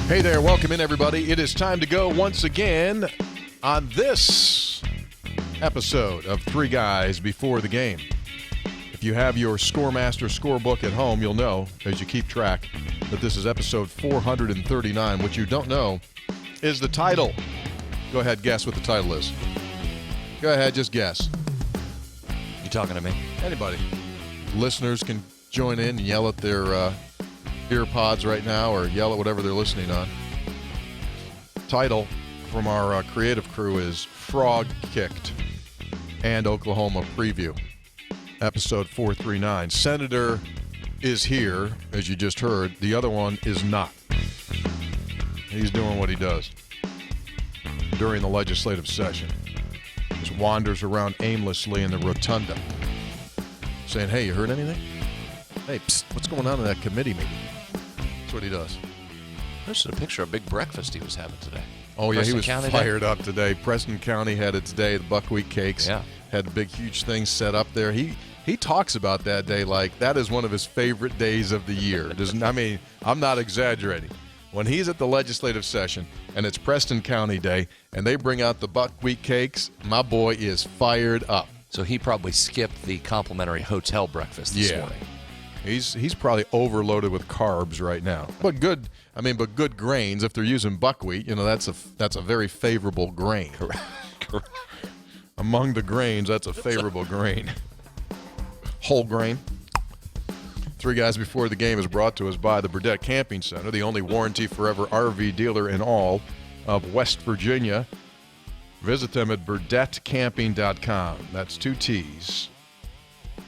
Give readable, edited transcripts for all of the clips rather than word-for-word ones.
Hey there, welcome in everybody. It is time to go once again on this episode of Three Guys Before the Game. If you have your Scoremaster scorebook at home, you'll know, as you keep track, that this is episode 439. What you don't know is the title. Go ahead, guess what the title is. Go ahead, just guess. You talking to me? Anybody. Listeners can join in and yell at their ear pods right now or yell at whatever they're listening on. Title from our creative crew is Frog Kicked and Oklahoma Preview, episode 439. Senator is here, as you just heard. The other one is not. He's doing what he does during the legislative session. Just wanders around aimlessly in the rotunda saying, hey, you heard anything? Hey, psst, what's going on in that committee meeting? That's what he does. There's a picture of a big breakfast he was having today. Oh, yeah, he was County fired up today. Preston County had its day. The buckwheat cakes had big, huge things set up there. He talks about that day like that is one of his favorite days of the year. I mean, I'm not exaggerating. When he's at the legislative session and it's Preston County Day and they bring out the buckwheat cakes, my boy is fired up. So he probably skipped the complimentary hotel breakfast this morning. He's probably overloaded with carbs right now. But good grains. If they're using buckwheat, that's a very favorable grain. Correct. Among the grains, that's a favorable grain. Whole grain. Three Guys Before the Game is brought to us by the Burdett Camping Center, the only warranty forever RV dealer in all of West Virginia. Visit them at burdettcamping.com. That's 2 T's.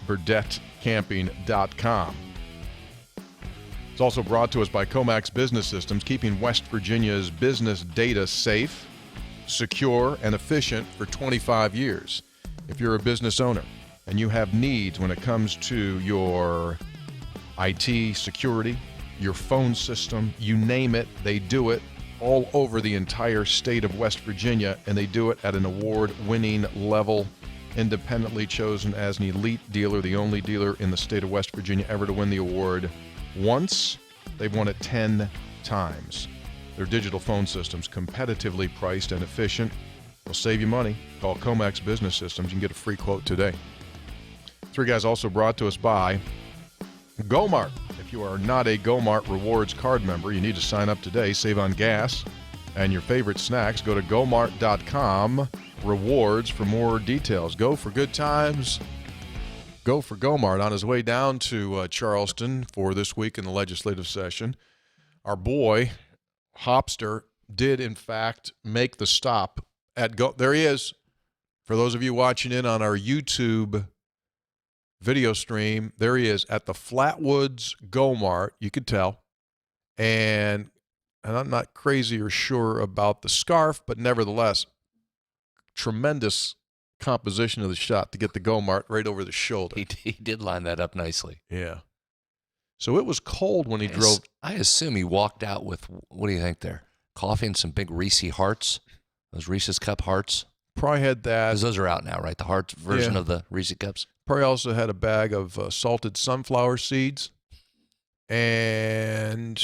burdettcamping.com. It's also brought to us by Comax Business Systems, keeping West Virginia's business data safe, secure, and efficient for 25 years. If you're a business owner and you have needs when it comes to your IT, security, your phone system, you name it, they do it all over the entire state of West Virginia, and they do it at an award-winning level. Independently chosen as an elite dealer, the only dealer in the state of West Virginia ever to win the award once. They've won it 10 times. Their digital phone systems, competitively priced and efficient, will save you money. Call Comax Business Systems. You can get a free quote today. Three Guys also brought to us by GoMart. If you are not a GoMart Rewards card member, you need to sign up today. Save on gas and your favorite snacks. Go to gomart.com. Rewards for more details. Go for good times. Go for GoMart. On his way down to Charleston for this week in the legislative session, our boy Hopster did in fact make the stop at there he is. For those of you watching in on our YouTube video stream, there he is at the Flatwoods GoMart. You could tell. And I'm not crazy or sure about the scarf, but nevertheless, tremendous composition of the shot to get the GoMart right over the shoulder. He did line that up nicely. Yeah. So it was cold when he drove. I assume he walked out with, what do you think there? Coffee and some big Reese hearts? Those Reese's Cup hearts? Probably had that. Because those are out now, right? The hearts version of the Reese Cups? Probably also had a bag of salted sunflower seeds and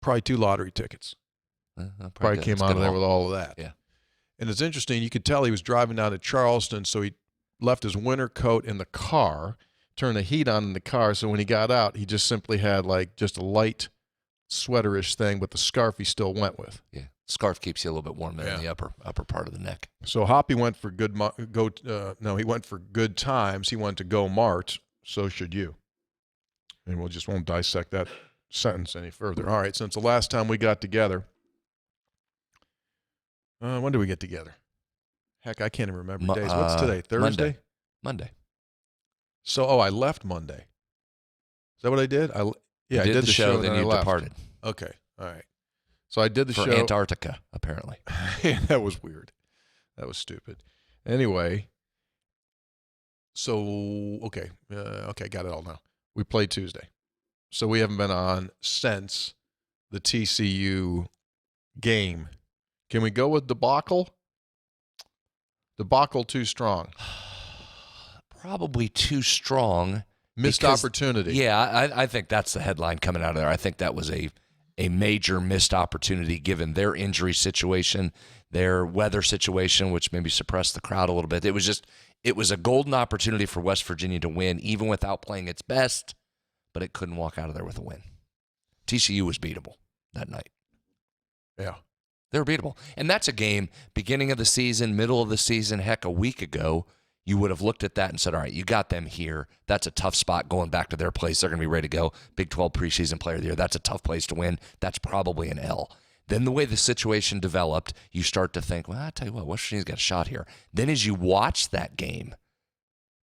probably 2 lottery tickets. Probably came out of there with all of that. Yeah. And it's interesting, you could tell he was driving down to Charleston, so he left his winter coat in the car, turned the heat on in the car, so when he got out, he just simply had like just a light sweaterish thing, but the scarf he still went with. Yeah, scarf keeps you a little bit warm there in the upper part of the neck. So Hoppy went for he went for good times. He went to GoMart, so should you. And we just won't dissect that sentence any further. All right, since the last time we got together, when did we get together? Heck, I can't even remember days. What's today? Thursday? Monday. So, I left Monday. Is that what I did? I did the show, then you departed. Okay, all right. So I did the show. For Antarctica, apparently. Yeah, that was weird. That was stupid. Anyway, so, okay, got it all now. We played Tuesday. So we haven't been on since the TCU game. Can we go with debacle? Debacle too strong. Probably too strong. Missed opportunity. Yeah, I think that's the headline coming out of there. I think that was a a major missed opportunity given their injury situation, their weather situation, which maybe suppressed the crowd a little bit. It was a golden opportunity for West Virginia to win, even without playing its best, but it couldn't walk out of there with a win. TCU was beatable that night. Yeah. They were beatable. And that's a game, beginning of the season, middle of the season, heck, a week ago, you would have looked at that and said, all right, you got them here. That's a tough spot going back to their place. They're going to be ready to go. Big 12 preseason player of the year. That's a tough place to win. That's probably an L. Then the way the situation developed, you start to think, well, I tell you what, West Virginia's got a shot here. Then as you watch that game,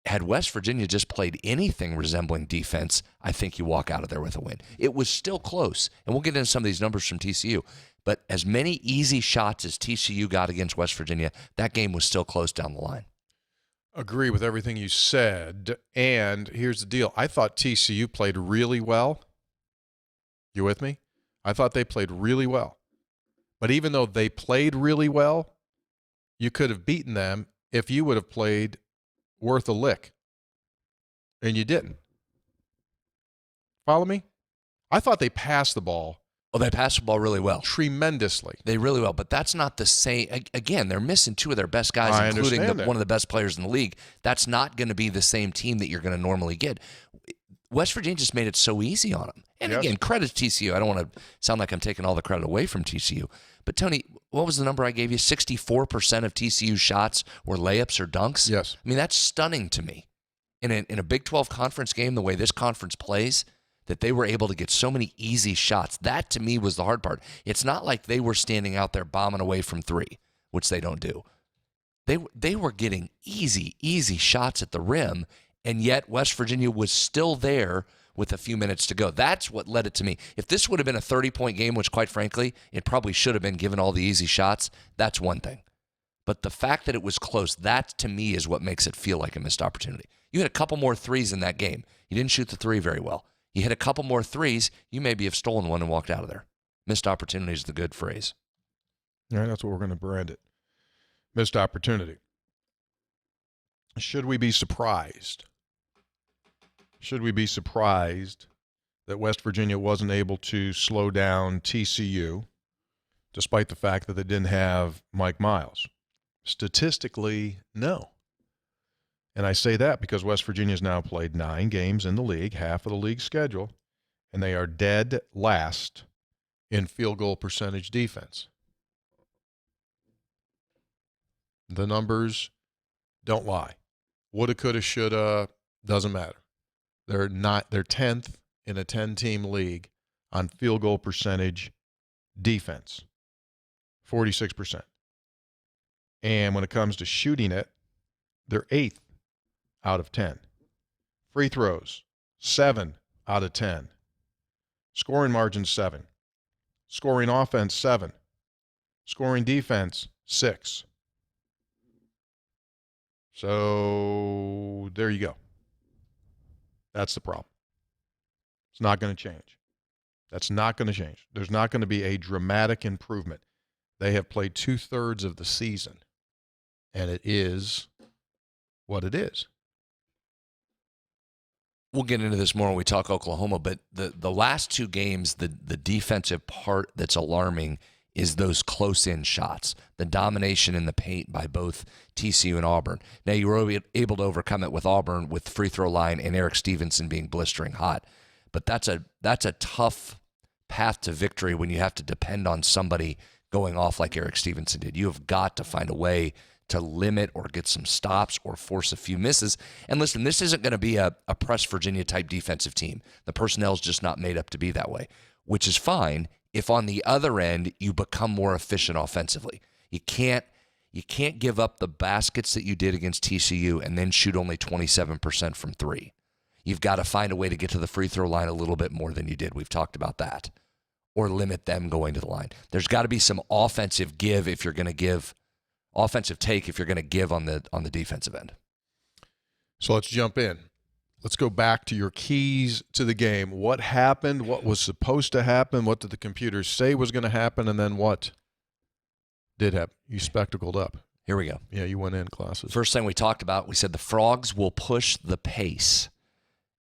had West Virginia just played anything resembling defense, I think you walk out of there with a win. It was still close, and we'll get into some of these numbers from TCU, but as many easy shots as TCU got against West Virginia, that game was still close down the line. Agree with everything you said, and here's the deal. I thought TCU played really well. You with me? I thought they played really well. But even though they played really well, you could have beaten them if you would have played worth a lick. And you didn't. Follow me? I thought they passed the ball. Oh, they passed the ball really well. Tremendously. They really well, but that's not the same. Again, they're missing two of their best guys, including one of the best players in the league. That's not going to be the same team that you're going to normally get. West Virginia just made it so easy on them. And again, credit to TCU. I don't want to sound like I'm taking all the credit away from TCU. But, Tony, what was the number I gave you? 64% of TCU's shots were layups or dunks? Yes. I mean, that's stunning to me. In a Big 12 conference game, the way this conference plays, that they were able to get so many easy shots. That, to me, was the hard part. It's not like they were standing out there bombing away from three, which they don't do. They were getting easy shots at the rim, and yet West Virginia was still there with a few minutes to go. That's what led it to me. If this would have been a 30-point game, which, quite frankly, it probably should have been given all the easy shots, that's one thing. But the fact that it was close, that, to me, is what makes it feel like a missed opportunity. You had a couple more threes in that game. You didn't shoot the three very well. You hit a couple more threes, you maybe have stolen one and walked out of there. Missed opportunity is the good phrase. All right, that's what we're going to brand it. Missed opportunity. Should we be surprised? Should we be surprised that West Virginia wasn't able to slow down TCU, despite the fact that they didn't have Mike Miles? Statistically, no. And I say that because West Virginia's now played 9 games in the league, half of the league schedule, and they are dead last in field goal percentage defense. The numbers don't lie. Woulda, coulda, shoulda, doesn't matter. They're 10th in a 10-team league on field goal percentage defense, 46%. And when it comes to shooting it, they're 8th out of 10. Free throws, 7 out of 10. Scoring margin, 7. Scoring offense, 7. Scoring defense, 6. So there you go. That's the problem. It's not going to change. That's not going to change. There's not going to be a dramatic improvement. They have played 2/3 of the season, and it is what it is. We'll get into this more when we talk Oklahoma, but the last 2 games, the defensive part that's alarming is those close-in shots, the domination in the paint by both TCU and Auburn. Now, you were able to overcome it with Auburn with free throw line and Eric Stevenson being blistering hot. But that's a tough path to victory when you have to depend on somebody going off like Eric Stevenson did. You have got to find a way to limit or get some stops or force a few misses. And listen, this isn't going to be a press Virginia-type defensive team. The personnel's just not made up to be that way, which is fine if on the other end you become more efficient offensively. You can't give up the baskets that you did against TCU and then shoot only 27% from 3. You've got to find a way to get to the free throw line a little bit more than you did. We've talked about that. Or limit them going to the line. There's got to be some offensive give if you're going to give offensive take if you're going to give on the defensive end. So let's jump in. Let's go back to your keys to the game. What happened? What was supposed to happen? What did the computers say was going to happen? And then what did happen? You spectacled up. Here we go. Yeah, you went in classes. First thing we talked about, we said the Frogs will push the pace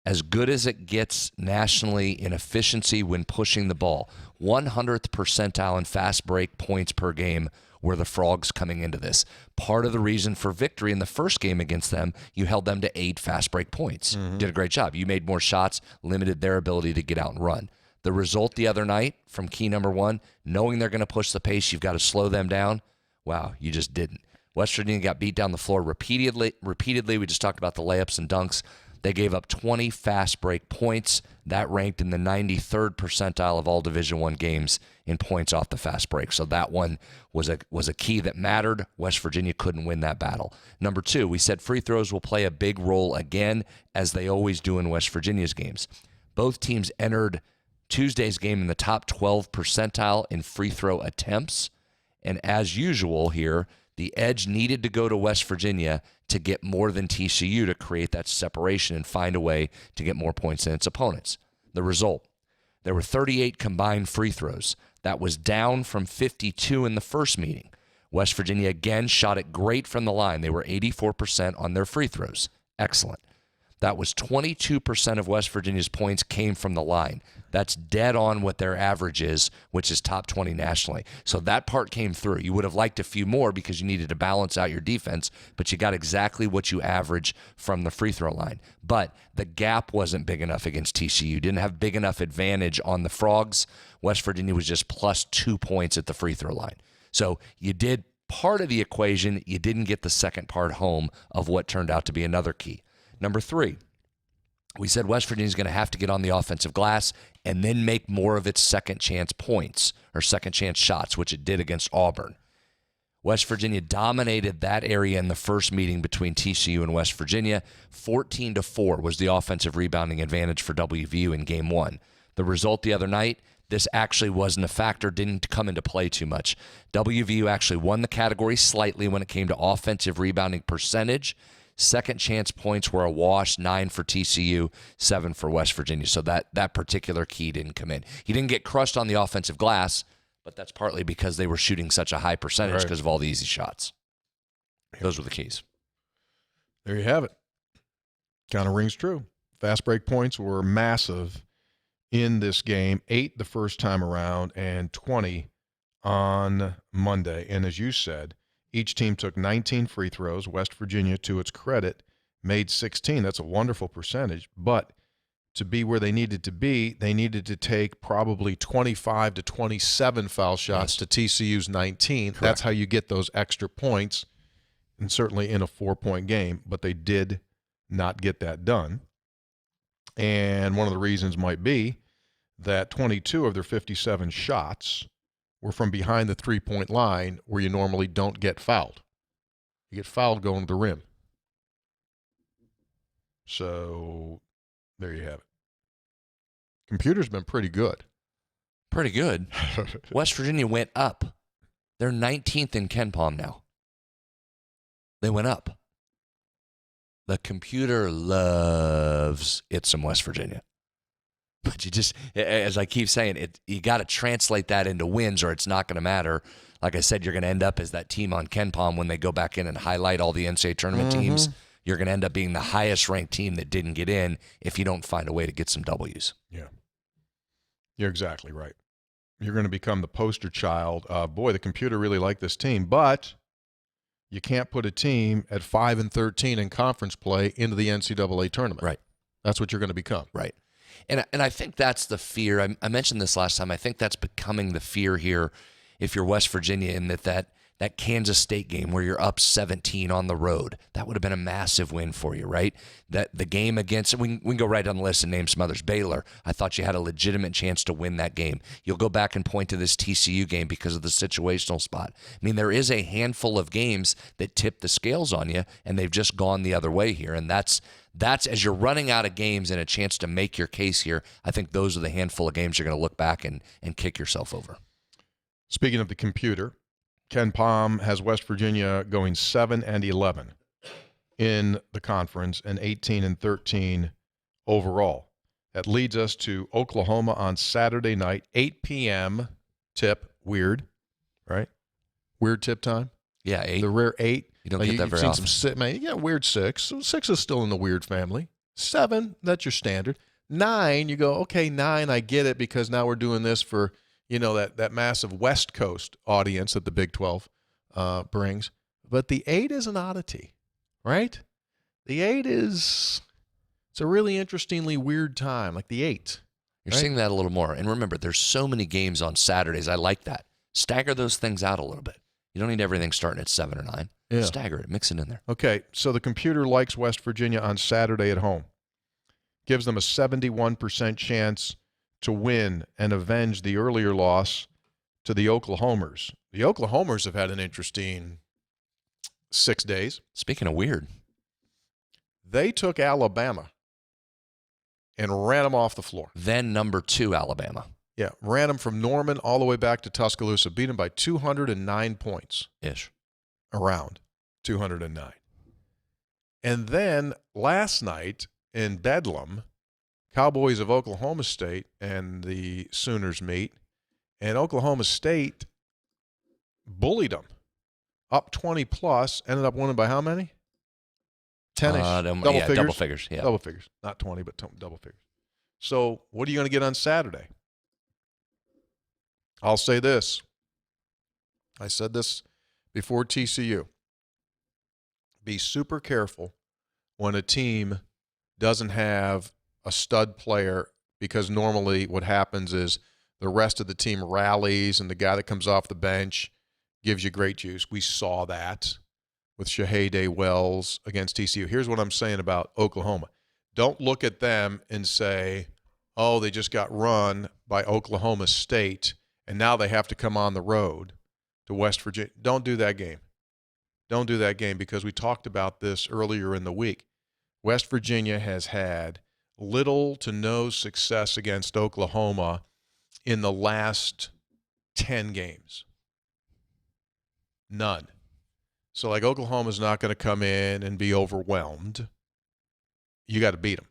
as good as it gets nationally in efficiency when pushing the ball. 100th percentile in fast break points per game were the Frogs coming into this. Part of the reason for victory in the first game against them, you held them to 8 fast break points. Did a great job. You made more shots, limited their ability to get out and run. The result the other night from key number 1, knowing they're going to push the pace, you've got to slow them down. Wow, you just didn't. West Virginia got beat down the floor repeatedly. We just talked about the layups and dunks. They gave up 20 fast break points. That ranked in the 93rd percentile of all Division I games in points off the fast break. So that one was a key that mattered. West Virginia couldn't win that battle. Number 2, we said free throws will play a big role again, as they always do in West Virginia's games. Both teams entered Tuesday's game in the top 12 percentile in free throw attempts. And as usual here, the edge needed to go to West Virginia to get more than TCU to create that separation and find a way to get more points than its opponents. The result, there were 38 combined free throws. That was down from 52 in the first meeting. West Virginia again shot it great from the line. They were 84% on their free throws. Excellent. That was 22% of West Virginia's points came from the line. That's dead on what their average is, which is top 20 nationally. So that part came through. You would have liked a few more because you needed to balance out your defense, but you got exactly what you average from the free throw line. But the gap wasn't big enough against TCU. Didn't have big enough advantage on the Frogs. West Virginia was just plus 2 points at the free throw line. So you did part of the equation. You didn't get the second part home of what turned out to be another key. Number 3, we said West Virginia's going to have to get on the offensive glass and then make more of its second chance points or second chance shots, which it did against Auburn. West Virginia dominated that area in the first meeting between TCU and West Virginia. 14-4 was the offensive rebounding advantage for WVU in game 1. The result the other night, this actually wasn't a factor, didn't come into play too much. WVU actually won the category slightly when it came to offensive rebounding percentage. Second chance points were a wash, 9 for TCU, 7 for West Virginia. So that particular key didn't come in. He didn't get crushed on the offensive glass, but that's partly because they were shooting such a high percentage because of all the easy shots. Those were the keys. There you have it. Kind of rings true. Fast break points were massive in this game, 8 the first time around and 20 on Monday. And as you said, each team took 19 free throws. West Virginia, to its credit, made 16. That's a wonderful percentage. But to be where they needed to be, they needed to take probably 25 to 27 foul shots to TCU's 19. Correct. That's how you get those extra points, and certainly in a 4-point game. But they did not get that done. And one of the reasons might be that 22 of their 57 shots were from behind the 3-point line, where you normally don't get fouled. You get fouled going to the rim. So there you have it. Computer's been pretty good. Pretty good. West Virginia went up. They're 19th in KenPom now. They went up. The computer loves it some West Virginia. But you just, as I keep saying, you got to translate that into wins or it's not going to matter. Like I said, you're going to end up as that team on KenPom when they go back in and highlight all the NCAA tournament teams. You're going to end up being the highest ranked team that didn't get in if you don't find a way to get some W's. Yeah. You're exactly right. You're going to become the poster child of, boy, the computer really liked this team, but you can't put a team at 5-13 in conference play into the NCAA tournament. Right. That's what you're going to become. Right. And I think that's the fear. I mentioned this last time. I think that's becoming the fear here if you're West Virginia, in that Kansas State game where you're up 17 on the road. That would have been a massive win for you, right? That the game against, we can go right down the list and name some others. Baylor, I thought you had a legitimate chance to win that game. You'll go back and point to this TCU game because of the situational spot. I mean, there is a handful of games that tip the scales on you, and they've just gone the other way here. And that's as you're running out of games and a chance to make your case here, I think those are the handful of games you're going to look back and kick yourself over. Speaking of the computer, KenPom has West Virginia going 7-11 in the conference and 18-13 overall. That leads us to Oklahoma on Saturday night, 8 p.m. tip. Weird, right? Weird tip time. Yeah, 8. The rare 8. You don't get that very often. You got weird 6. So 6 is still in the weird family. 7, that's your standard. 9, you go, okay, 9, I get it because now we're doing this for, that massive West Coast audience that the Big 12 brings. But the 8 is an oddity, right? The 8 it's a really interestingly weird time, like the 8. You're seeing that a little more. And remember, there's so many games on Saturdays. I like that. Stagger those things out a little bit. You don't need everything starting at 7 or 9. Yeah. Stagger it. Mix it in there. Okay, so the computer likes West Virginia on Saturday at home. Gives them a 71% chance to win and avenge the earlier loss to the Oklahomers. The Oklahomers have had an interesting 6 days. Speaking of weird. They took Alabama and ran them off the floor. Then number 2, Alabama. Yeah, ran them from Norman all the way back to Tuscaloosa, beat them by 209 points. Ish. Around 209. And then last night in Bedlam, Cowboys of Oklahoma State and the Sooners meet, and Oklahoma State bullied them. Up 20+, ended up winning by how many? 10-ish. Double figures. Double figures. Yeah. Double figures. Not 20, but double figures. So what are you going to get on Saturday? I'll say this. I said this before TCU. Be super careful when a team doesn't have a stud player, because normally what happens is the rest of the team rallies and the guy that comes off the bench gives you great juice. We saw that with Shahade Wells against TCU. Here's what I'm saying about Oklahoma. Don't look at them and say, oh, they just got run by Oklahoma State, and now they have to come on the road to West Virginia. Don't do that game. Don't do that game, because we talked about this earlier in the week. West Virginia has had little to no success against Oklahoma in the last 10 games. None. So, Oklahoma's not going to come in and be overwhelmed. You got to beat them.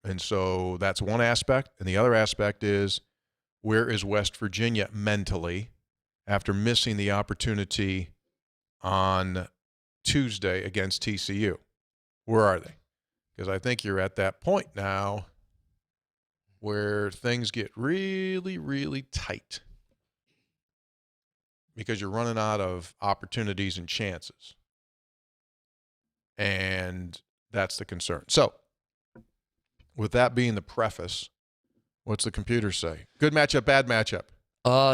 And so that's one aspect. And the other aspect is, where is West Virginia mentally after missing the opportunity on Tuesday against TCU? Where are they? Because I think you're at that point now where things get really, really tight, because you're running out of opportunities and chances. And that's the concern. So, with that being the preface, what's the computer say? Good matchup, bad matchup?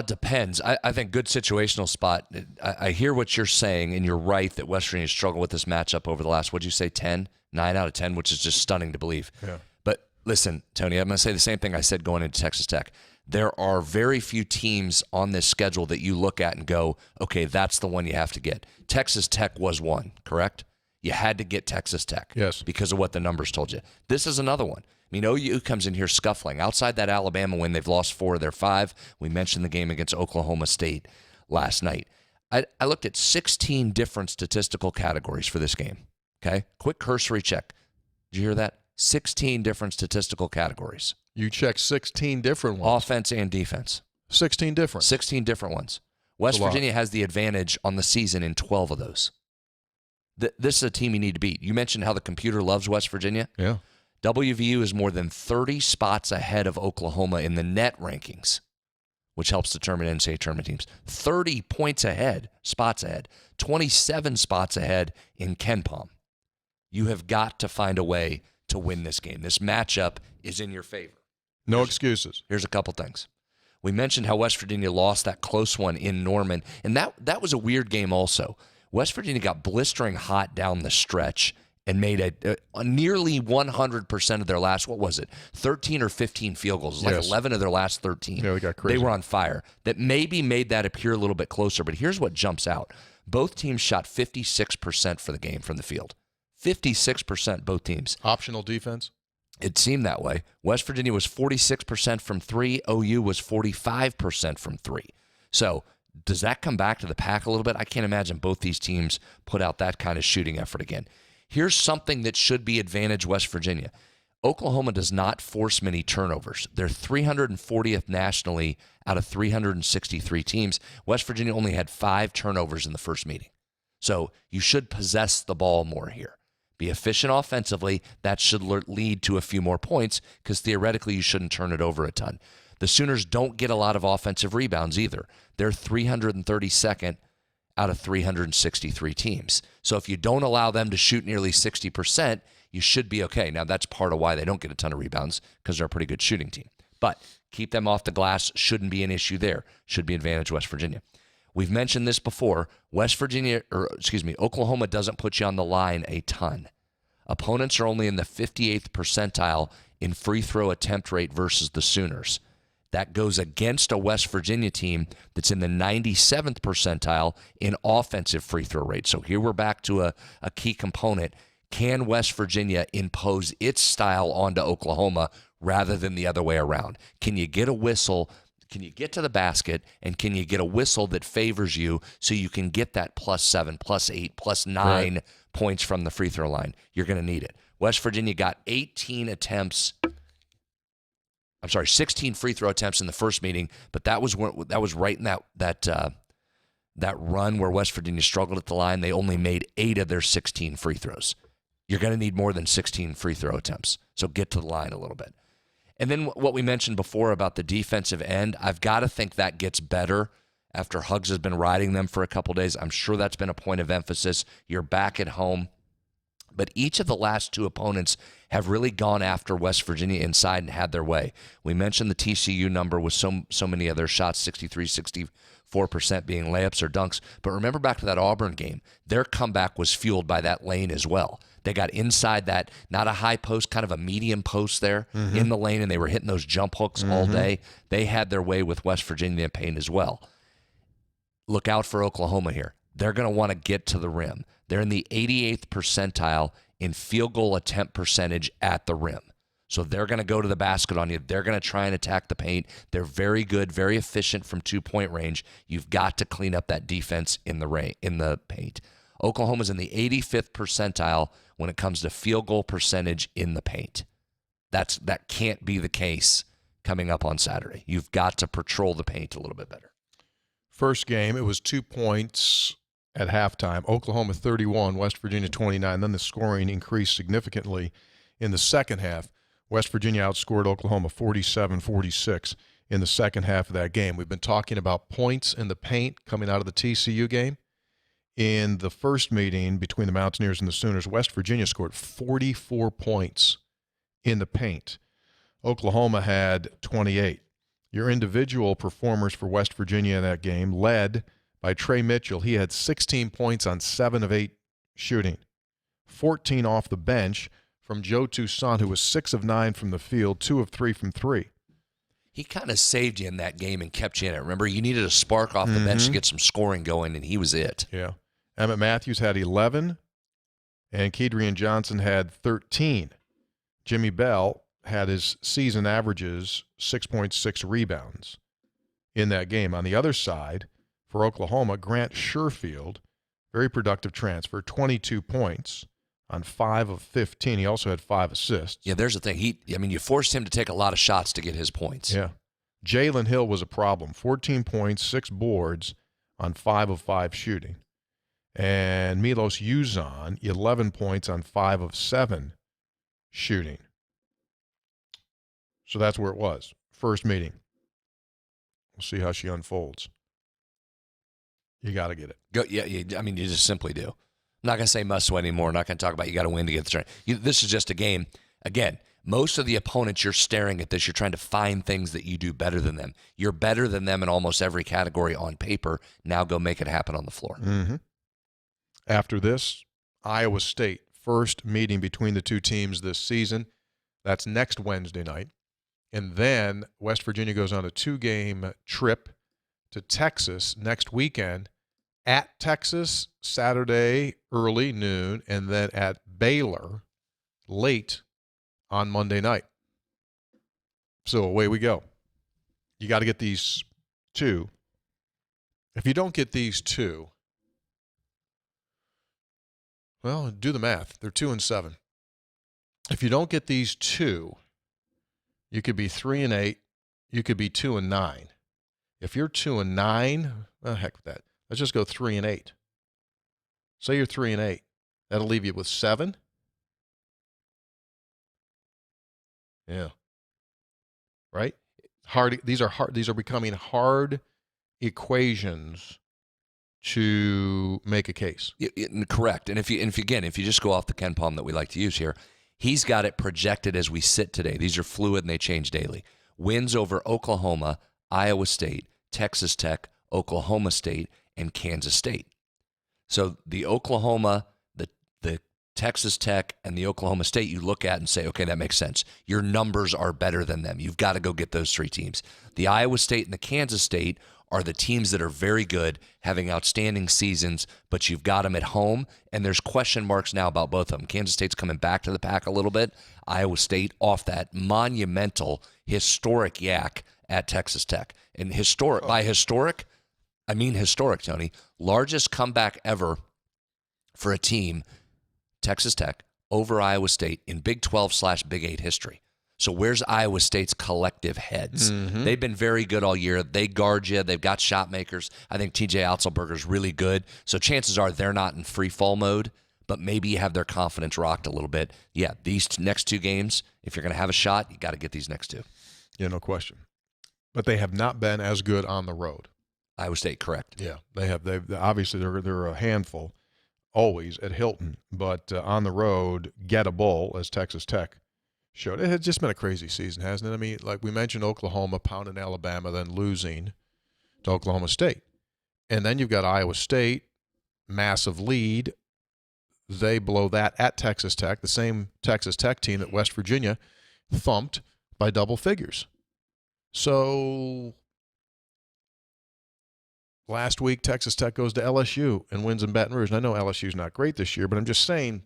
Depends. I think good situational spot. I hear what you're saying, and you're right that West Virginia struggled with this matchup over the last, what'd you say, 10? 9 out of 10, which is just stunning to believe. Yeah. But listen, Tony, I'm going to say the same thing I said going into Texas Tech. There are very few teams on this schedule that you look at and go, okay, that's the one you have to get. Texas Tech was one, correct? You had to get Texas Tech. Yes. Because of what the numbers told you. This is another one. I mean, OU comes in here scuffling. Outside that Alabama win, they've lost 4 of their 5. We mentioned the game against Oklahoma State last night. I looked at 16 different statistical categories for this game. Okay? Quick cursory check. Did you hear that? 16 different statistical categories. You checked 16 different ones. Offense and defense. 16 different. 16 different ones. West Virginia has the advantage on the season in 12 of those. This is a team you need to beat. You mentioned how the computer loves West Virginia. Yeah. WVU is more than 30 spots ahead of Oklahoma in the net rankings, which helps determine NCAA tournament teams. 30 points ahead, spots ahead. 27 spots ahead in KenPom. You have got to find a way to win this game. This matchup is in your favor. No excuses. Here's a couple things. We mentioned how West Virginia lost that close one in Norman, and that was a weird game also. West Virginia got blistering hot down the stretch and made a nearly 100% of their last, 13 or 15 field goals. It was like 11 of their last 13. Yeah, they got crazy. They were on fire. That maybe made that appear a little bit closer, but here's what jumps out. Both teams shot 56% for the game from the field. 56%, both teams. Optional defense? It seemed that way. West Virginia was 46% from 3. OU was 45% from 3. So does that come back to the pack a little bit? I can't imagine both these teams put out that kind of shooting effort again. Here's something that should be advantage West Virginia. Oklahoma does not force many turnovers. They're 340th nationally out of 363 teams. West Virginia only had 5 turnovers in the first meeting. So you should possess the ball more here. Be efficient offensively. That should lead to a few more points because theoretically you shouldn't turn it over a ton. The Sooners don't get a lot of offensive rebounds either. They're 332nd out of 363 teams. So if you don't allow them to shoot nearly 60%, you should be okay. Now, that's part of why they don't get a ton of rebounds, because they're a pretty good shooting team. But keep them off the glass shouldn't be an issue there. Should be advantage West Virginia. We've mentioned this before. Oklahoma doesn't put you on the line a ton. Opponents are only in the 58th percentile in free throw attempt rate versus the Sooners. That goes against a West Virginia team that's in the 97th percentile in offensive free throw rate. So here we're back to a key component. Can West Virginia impose its style onto Oklahoma rather than the other way around? Can you get a whistle? Can you get to the basket? And can you get a whistle that favors you so you can get that +7, +8, +9 points from the free throw line? You're going to need it. West Virginia got 16 free throw attempts in the first meeting, but that was right in that run where West Virginia struggled at the line. They only made 8 of their 16 free throws. You're going to need more than 16 free throw attempts, so get to the line a little bit. And then what we mentioned before about the defensive end, I've got to think that gets better after Huggs has been riding them for a couple days. I'm sure that's been a point of emphasis. You're back at home. But each of the last 2 opponents have really gone after West Virginia inside and had their way. We mentioned the TCU number with so many of their shots, 63, 64% being layups or dunks. But remember back to that Auburn game, their comeback was fueled by that lane as well. They got inside that, not a high post, kind of a medium post there in the lane, and they were hitting those jump hooks all day. They had their way with West Virginia in paint as well. Look out for Oklahoma here. They're going to want to get to the rim. They're in the 88th percentile in field goal attempt percentage at the rim. So they're going to go to the basket on you. They're going to try and attack the paint. They're very good, very efficient from 2-point range. You've got to clean up that defense in the paint. Oklahoma's in the 85th percentile when it comes to field goal percentage in the paint. That can't be the case coming up on Saturday. You've got to patrol the paint a little bit better. First game, it was 2 points at halftime. Oklahoma 31, West Virginia 29. Then the scoring increased significantly in the second half. West Virginia outscored Oklahoma 47-46 in the second half of that game. We've been talking about points in the paint coming out of the TCU game. In the first meeting between the Mountaineers and the Sooners, West Virginia scored 44 points in the paint. Oklahoma had 28. Your individual performers for West Virginia in that game led by Trey Mitchell. He had 16 points on 7 of 8 shooting. 14 off the bench from Joe Toussaint, who was 6 of 9 from the field, 2 of 3 from 3. He kind of saved you in that game and kept you in it. Remember, you needed a spark off the bench to get some scoring going, and he was it. Yeah. Emmett Matthews had 11, and Kedrian Johnson had 13. Jimmy Bell had his season averages 6.6 rebounds in that game. On the other side, for Oklahoma, Grant Sherfield, very productive transfer, 22 points on 5 of 15. He also had 5 assists. Yeah, there's the thing. You forced him to take a lot of shots to get his points. Yeah. Jalen Hill was a problem. 14 points, 6 boards on 5 of 5 shooting. And Milos Uzan, 11 points on 5 of 7 shooting. So that's where it was. First meeting. We'll see how she unfolds. You got to get it. You just simply do. I'm not going to say must win anymore. I'm not going to talk about you got to win to get the turn. This is just a game. Again, most of the opponents you're staring at this, you're trying to find things that you do better than them. You're better than them in almost every category on paper. Now go make it happen on the floor. Mm-hmm. After this, Iowa State, first meeting between the two teams this season. That's next Wednesday night. And then West Virginia goes on a 2-game trip to Texas next weekend. At Texas, Saturday, early noon, and then at Baylor, late on Monday night. So away we go. You got to get these 2. If you don't get these 2, well, do the math. They're 2-7. If you don't get these 2, you could be 3-8. You could be 2-9. If you're 2-9, well, heck with that. Let's just go 3-8. Say you're 3-8. That'll leave you with 7. Yeah. Right? Hard. These are hard. These are becoming hard equations to make a case. Correct. And if you just go off the Ken Palm that we like to use here, he's got it projected as we sit today. These are fluid and they change daily. Wins over Oklahoma, Iowa State, Texas Tech, Oklahoma State, and Kansas State. So the Oklahoma, the Texas Tech, and the Oklahoma State you look at and say, okay, that makes sense. Your numbers are better than them. You've got to go get those 3 teams. The Iowa State and the Kansas State are the teams that are very good, having outstanding seasons, but you've got them at home, and there's question marks now about both of them. Kansas State's coming back to the pack a little bit. Iowa State off that monumental, historic yak at Texas Tech. And by historic, I mean historic, Tony. Largest comeback ever for a team, Texas Tech, over Iowa State in Big 12/Big 8 history. So where's Iowa State's collective heads? Mm-hmm. They've been very good all year. They guard you. They've got shot makers. I think TJ Otzelberger's really good. So chances are they're not in free fall mode, but maybe you have their confidence rocked a little bit. Yeah, these next 2 games, if you're going to have a shot, you got to get these next 2. Yeah, no question. But they have not been as good on the road. Iowa State, correct. Yeah, they have. They've obviously they're a handful always at Hilton, but on the road, gettable as Texas Tech showed. It has just been a crazy season, hasn't it? I mean, like we mentioned, Oklahoma pounding Alabama, then losing to Oklahoma State. And then you've got Iowa State, massive lead. They blow that at Texas Tech, the same Texas Tech team that West Virginia thumped by double figures. So last week, Texas Tech goes to LSU and wins in Baton Rouge. And I know LSU's not great this year, but I'm just saying,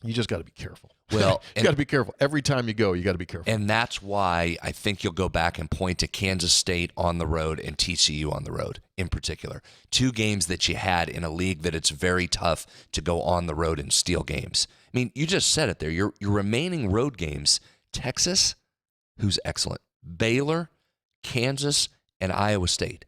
you just got to be careful. Well, you got to be careful. Every time you go, you got to be careful. And that's why I think you'll go back and point to Kansas State on the road and TCU on the road in particular. 2 games that you had in a league that it's very tough to go on the road and steal games. I mean, you just said it there. Your remaining road games, Texas, who's excellent, Baylor, Kansas, and Iowa State.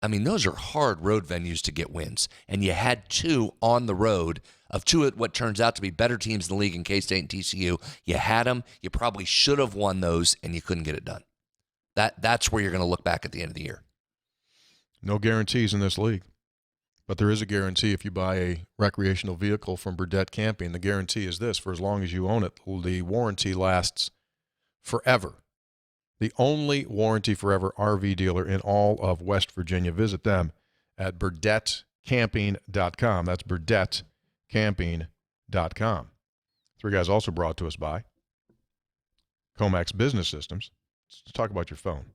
I mean, those are hard road venues to get wins. And you had 2 on the road of 2 of what turns out to be better teams in the league in K-State and TCU. You had them. You probably should have won those, and you couldn't get it done. That's where you're going to look back at the end of the year. No guarantees in this league. But there is a guarantee if you buy a recreational vehicle from Burdett Camping. The guarantee is this: for as long as you own it, the warranty lasts forever. The only warranty forever RV dealer in all of West Virginia. Visit them at burdettcamping.com. That's burdettcamping.com. 3 Guys also brought to us by Comax Business Systems. Let's talk about your phone.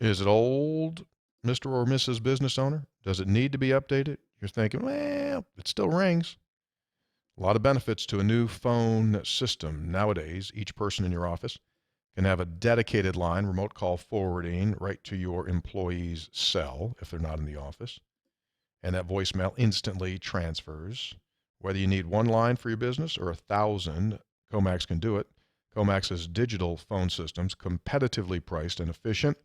Is it old, Mr. or Mrs. Business Owner? Does it need to be updated? You're thinking, well, it still rings. A lot of benefits to a new phone system. Nowadays, each person in your office can have a dedicated line, remote call forwarding right to your employee's cell if they're not in the office. And that voicemail instantly transfers. Whether you need 1 line for your business or 1,000, Comax can do it. Comax's digital phone systems, competitively priced and efficient.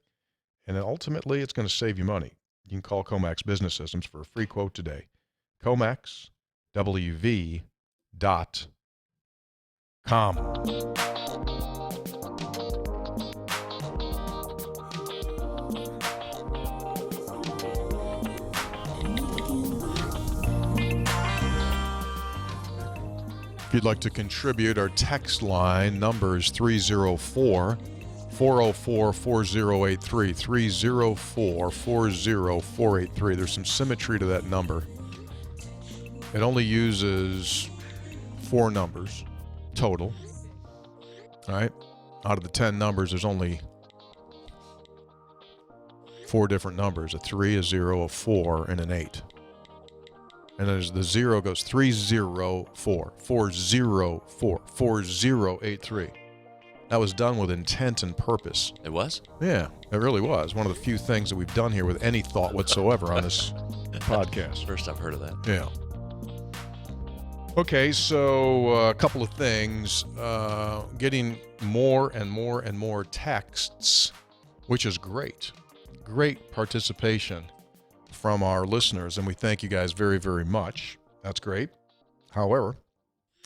And then ultimately, it's going to save you money. You can call Comax Business Systems for a free quote today. ComaxWV.com. If you'd like to contribute, our text line number is 304-404-4083, 304-40483. There's some symmetry to that number. It only uses 4 numbers total. All right? Out of the 10 numbers, there's only 4 different numbers: a 3, a 0, a 4, and an 8. And there's the 0 goes 304-404-4083. That was done with intent and purpose. It was? Yeah, it really was. One of the few things that we've done here with any thought whatsoever on this podcast. First I've heard of that. Yeah. Okay, so a couple of things. Getting more and more and more texts, which is great. Great participation from our listeners, and we thank you guys very, very much. That's great. However,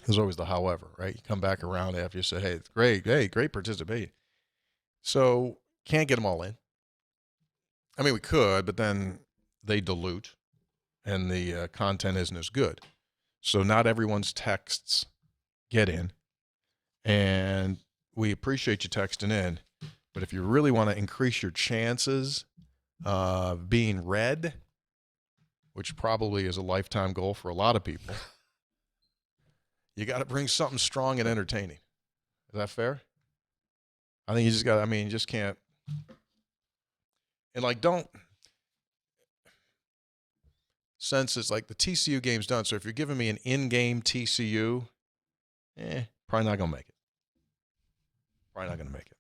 There's always the however, right? You come back around after you say, hey, it's great, hey, great participation. So can't get them all in. I mean, we could, but then they dilute and the content isn't as good. So not everyone's texts get in. And we appreciate you texting in. But if you really want to increase your chances of being read, which probably is a lifetime goal for a lot of people, you got to bring something strong and entertaining. Is that fair? I think you just got, I mean, you just can't. And like, don't, since it's like the TCU game's done. So if you're giving me an in-game TCU, probably not going to make it. Probably not going to make it.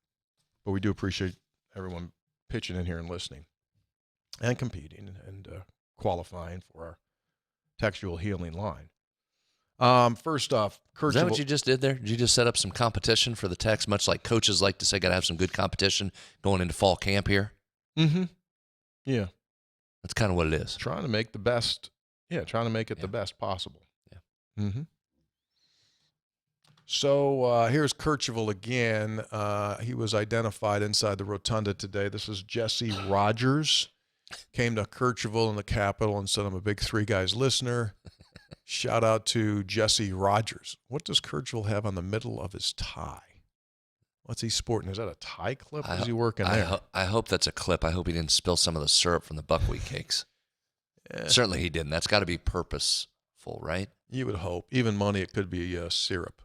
But we do appreciate everyone pitching in here and listening and competing and qualifying for our textual healing line. First off, Is that what you just did there? Did you just set up some competition for the text, much like coaches like to say, got to have some good competition going into fall camp here? Mm-hmm. Yeah. That's kind of what it is. Trying to make the best. Yeah, trying to make it the best possible. Yeah. Mm-hmm. So here's Kercheval again. He was identified inside the rotunda today. This is Jesse Rogers. Came to Kercheval in the Capitol and said, I'm a big Three Guys listener. Shout out to Jesse Rogers. What does Kercheval have on the middle of his tie? What's he sporting? Is that a tie clip? Is he working there? I hope that's a clip. I hope he didn't spill some of the syrup from the buckwheat cakes. Certainly he didn't. That's got to be purposeful, right? You would hope. Even money, it could be syrup.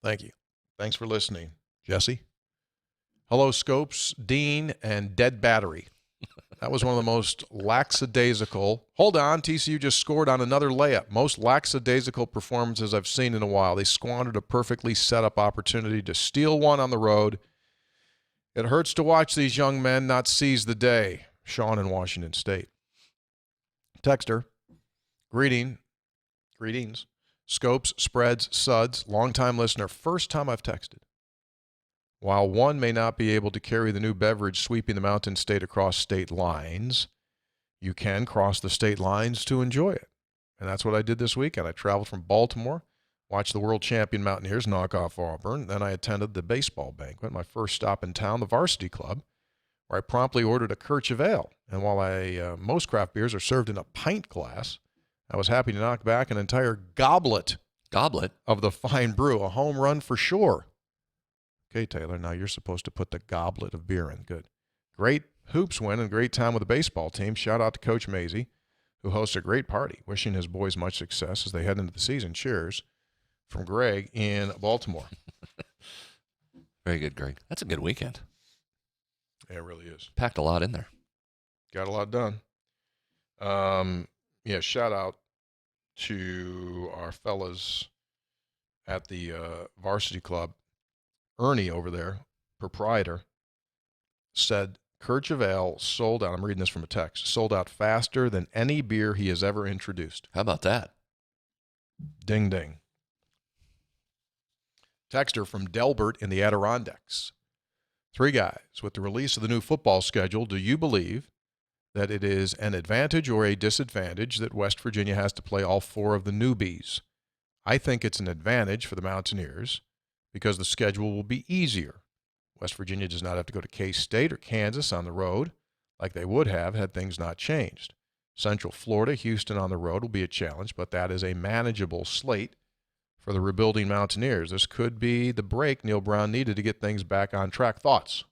Thank you. Thanks for listening, Jesse. Hello, Scopes, Dean, and Dead Battery. That was one of the most lackadaisical. Hold on, TCU just scored on another layup. Most lackadaisical performances I've seen in a while. They squandered a perfectly set up opportunity to steal one on the road. It hurts to watch these young men not seize the day. Sean in Washington State. Texter, greetings. Scopes, spreads, suds, longtime listener, first time I've texted. While one may not be able to carry the new beverage sweeping the Mountain State across state lines, you can cross the state lines to enjoy it. And that's what I did this weekend. I traveled from Baltimore, watched the world champion Mountaineers knock off Auburn. Then I attended the baseball banquet, my first stop in town, the Varsity Club, where I promptly ordered a Kerch Ale. And while most craft beers are served in a pint glass, I was happy to knock back an entire goblet of the fine brew, a home run for sure. Okay, Taylor, now you're supposed to put the goblet of beer in. Good. Great hoops win and great time with the baseball team. Shout out to Coach Maisie, who hosts a great party. Wishing his boys much success as they head into the season. Cheers. From Greg in Baltimore. Very good, Greg. That's a good weekend. Yeah, it really is. Packed a lot in there. Got a lot done. Shout out to our fellas at the Varsity Club. Ernie over there, proprietor, said Kerch of Ale sold out. I'm reading this from a text. Sold out faster than any beer he has ever introduced. How about that? Ding, ding. Texter from Delbert in the Adirondacks. Three Guys, with the release of the new football schedule, do you believe that it is an advantage or a disadvantage that West Virginia has to play all four of the newbies? I think it's an advantage for the Mountaineers because the schedule will be easier. West Virginia does not have to go to K-State or Kansas on the road like they would have had things not changed. Central Florida, Houston on the road will be a challenge, but that is a manageable slate for the rebuilding Mountaineers. This could be the break Neil Brown needed to get things back on track. Thoughts?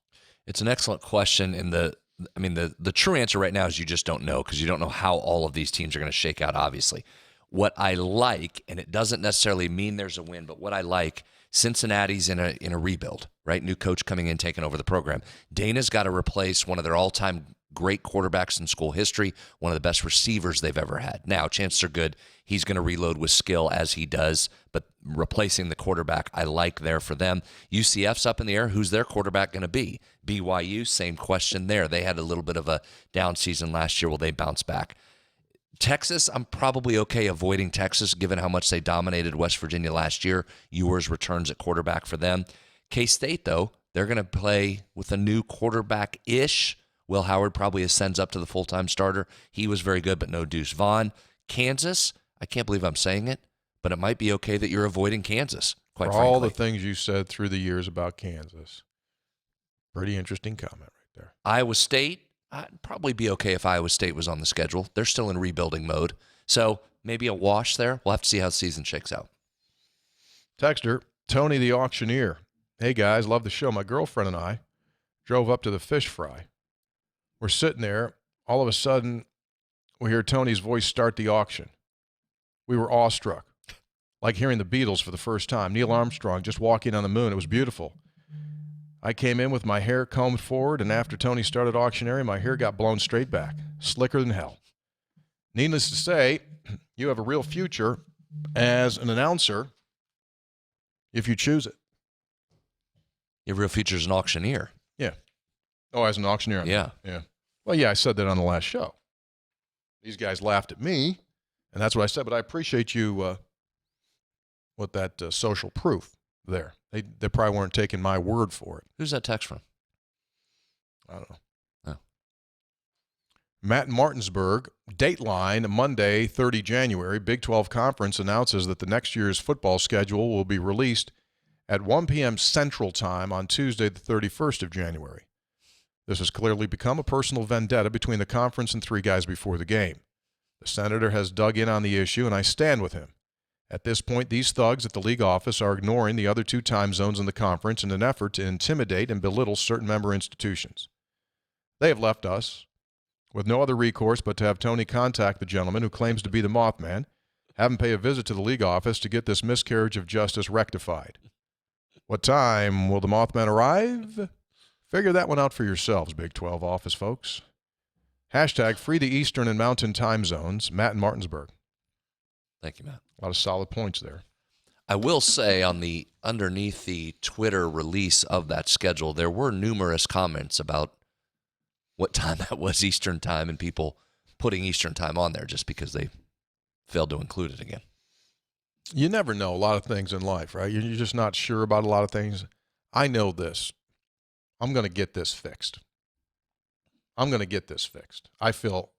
It's an excellent question, and the true answer right now is you just don't know because you don't know how all of these teams are going to shake out, obviously. What I like, and it doesn't necessarily mean there's a win, but what I like, Cincinnati's in a rebuild, right? New coach coming in, taking over the program. Dana's got to replace one of their all-time great quarterbacks in school history, one of the best receivers they've ever had. Now, chances are good he's going to reload with skill as he does, but replacing the quarterback, I like there for them. UCF's up in the air. Who's their quarterback going to be? BYU, same question there. They had a little bit of a down season last year. Will they bounce back? Texas, I'm probably okay avoiding Texas given how much they dominated West Virginia last year. Ewers returns at quarterback for them. K-State, though, they're going to play with a new quarterback-ish. Will Howard probably ascends up to the full-time starter. He was very good, but no Deuce Vaughn. Kansas, I can't believe I'm saying it, but it might be okay that you're avoiding Kansas, quite For frankly. all the things you said through the years about Kansas. Pretty interesting comment right there. Iowa State, I'd probably be okay if Iowa State was on the schedule. They're still in rebuilding mode. So maybe a wash there. We'll have to see how the season shakes out. Texter, Tony the Auctioneer. Hey, guys, love the show. My girlfriend and I drove up to the fish fry. We're sitting there. All of a sudden, we hear Tony's voice start the auction. We were awestruck, like hearing the Beatles for the first time. Neil Armstrong just walking on the moon. It was beautiful. I came in with my hair combed forward, and after Tony started auctioneering, my hair got blown straight back, slicker than hell. Needless to say, you have a real future as an announcer if you choose it. Your real future is an auctioneer. Yeah. Oh, as an auctioneer. Yeah. Yeah. Well, yeah, I said that on the last show. These guys laughed at me, and that's what I said, but I appreciate you with that social proof there. They probably weren't taking my word for it. Who's that text from? I don't know. Oh. Matt in Martinsburg, Dateline, Monday, 30 January. Big 12 Conference announces that the next year's football schedule will be released at 1 p.m. Central Time on Tuesday, the 31st of January. This has clearly become a personal vendetta between the conference and three guys before the game. The senator has dug in on the issue, and I stand with him. At this point, these thugs at the league office are ignoring the other two time zones in the conference in an effort to intimidate and belittle certain member institutions. They have left us with no other recourse but to have Tony contact the gentleman who claims to be the Mothman, have him pay a visit to the league office to get this miscarriage of justice rectified. What time will the Mothman arrive? Figure that one out for yourselves, Big 12 office folks. Hashtag free the Eastern and Mountain time zones. Matt in Martinsburg. Thank you, Matt. A lot of solid points there. I will say underneath the Twitter release of that schedule, there were numerous comments about what time that was Eastern time and people putting Eastern time on there just because they failed to include it again. You never know a lot of things in life, right? You're just not sure about a lot of things. I know this. I'm going to get this fixed. I'm going to get this fixed. I feel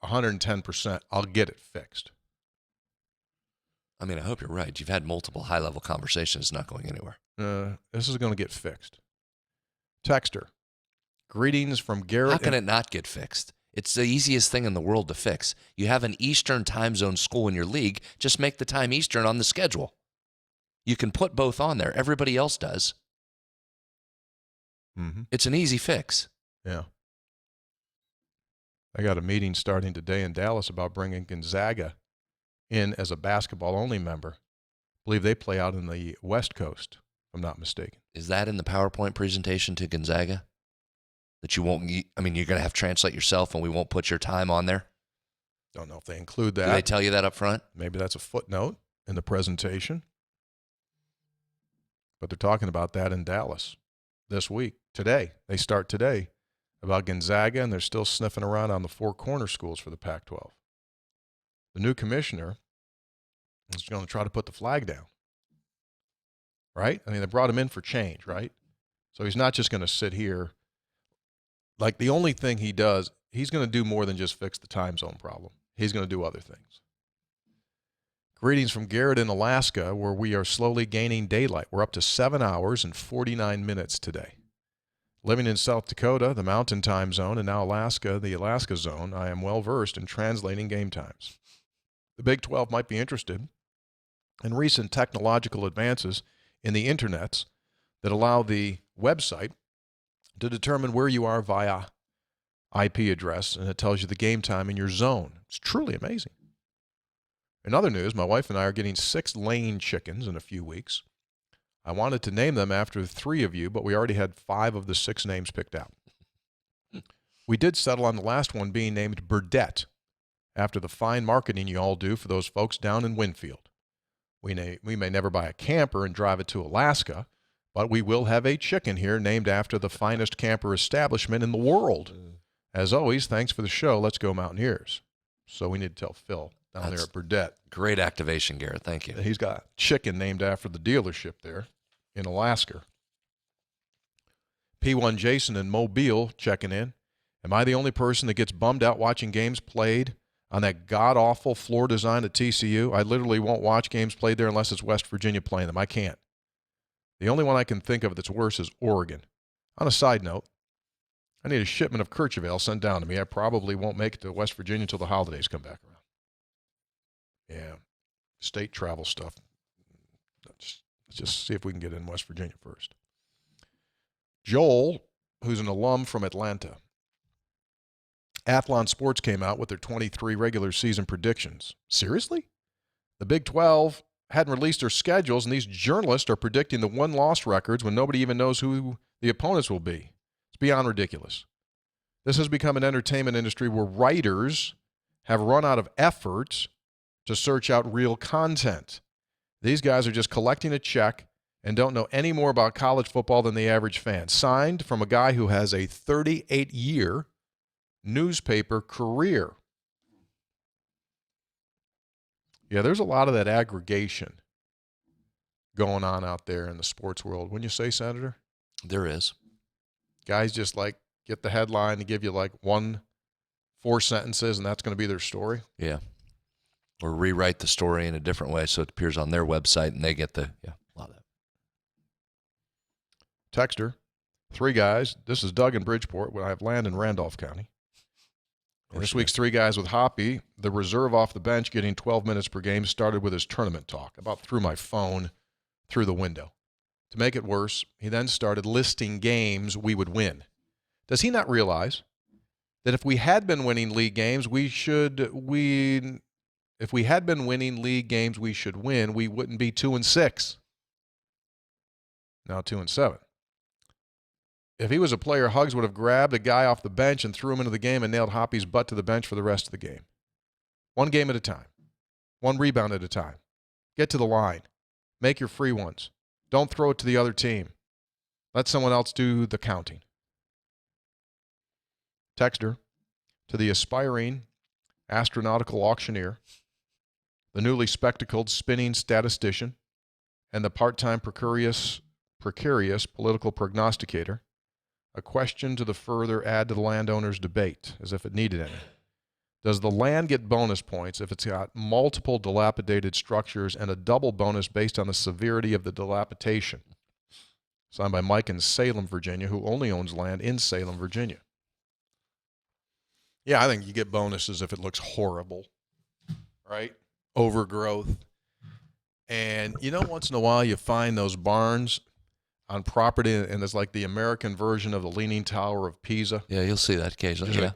110% I'll get it fixed. I mean, I hope you're right. You've had multiple high-level conversations not going anywhere. This is going to get fixed. Texter, greetings from Garrett. How can it not get fixed? It's the easiest thing in the world to fix. You have an Eastern time zone school in your league. Just make the time Eastern on the schedule. You can put both on there. Everybody else does. Mm-hmm. It's an easy fix. Yeah. I got a meeting starting today in Dallas about bringing Gonzaga in as a basketball-only member. I believe they play out in the West Coast, if I'm not mistaken. Is that in the PowerPoint presentation to Gonzaga? That you won't, I mean, you're going to have to translate yourself and we won't put your time on there? Don't know if they include that. Do they tell you that up front? Maybe that's a footnote in the presentation. But they're talking about that in Dallas this week, today. They start today about Gonzaga, and they're still sniffing around on the four corner schools for the Pac-12. The new commissioner is going to try to put the flag down, right? I mean, they brought him in for change, right? So he's not just going to sit here. Like, the only thing he does, he's going to do more than just fix the time zone problem. He's going to do other things. Greetings from Garrett in Alaska, where we are slowly gaining daylight. We're up to 7 hours and 49 minutes today. Living in South Dakota, the Mountain Time Zone, and now Alaska, the Alaska Zone, I am well versed in translating game times. The Big 12 might be interested in recent technological advances in the internets that allow the website to determine where you are via IP address, and it tells you the game time in your zone. It's truly amazing. In other news, my wife and I are getting 6 Lane chickens in a few weeks. I wanted to name them after 3 of you, but we already had 5 of the 6 names picked out. We did settle on the last one being named Burdette, after the fine marketing you all do for those folks down in Winfield. We may never buy a camper and drive it to Alaska, but we will have a chicken here named after the finest camper establishment in the world. As always, thanks for the show. Let's go Mountaineers. So we need to tell Phil down there at Burdette. Great activation, Garrett. Thank you. He's got a chicken named after the dealership there in Alaska. P1 Jason in Mobile checking in. Am I the only person that gets bummed out watching games played on that god-awful floor design at TCU. I literally won't watch games played there unless it's West Virginia playing them. I can't. The only one I can think of that's worse is Oregon. On a side note, I need a shipment of Kercheval sent down to me. I probably won't make it to West Virginia until the holidays come back around. Yeah, state travel stuff. Let's just see if we can get in West Virginia first. Joel, who's an alum from Atlanta. Athlon Sports came out with their 23 regular season predictions. Seriously? The Big 12 hadn't released their schedules, and these journalists are predicting the win-loss records when nobody even knows who the opponents will be. It's beyond ridiculous. This has become an entertainment industry where writers have run out of effort to search out real content. These guys are just collecting a check and don't know any more about college football than the average fan. Signed from a guy who has a 38-year newspaper career. Yeah, there's a lot of that aggregation going on out there in the sports world. Wouldn't you say, Senator? There is. Guys just like get the headline and give you like 4 sentences, and that's going to be their story. Yeah. Or rewrite the story in a different way so it appears on their website and they get a lot of that. Texter, 3 guys. This is Doug in Bridgeport, where I have land in Randolph County. And this week's 3 guys with Hoppy, the reserve off the bench getting 12 minutes per game, started with his tournament talk. About threw my phone through the window. To make it worse, he then started listing games we would win. Does he not realize that if we had been winning league games, if we had been winning league games we should win, we wouldn't be 2-6. Now 2-7. If he was a player, Huggs would have grabbed a guy off the bench and threw him into the game and nailed Hoppy's butt to the bench for the rest of the game. 1 game at a time. 1 rebound at a time. Get to the line. Make your free ones. Don't throw it to the other team. Let someone else do the counting. Texter, to the aspiring astronautical auctioneer, the newly spectacled spinning statistician, and the part-time precarious political prognosticator, a question to the further add to the landowner's debate, as if it needed any. Does the land get bonus points if it's got multiple dilapidated structures and a double bonus based on the severity of the dilapidation? Signed by Mike in Salem, Virginia, who only owns land in Salem, Virginia. Yeah, I think you get bonuses if it looks horrible, right? Overgrowth. And, once in a while you find those barns on property, and it's like the American version of the Leaning Tower of Pisa. Yeah, you'll see that occasionally. Yeah.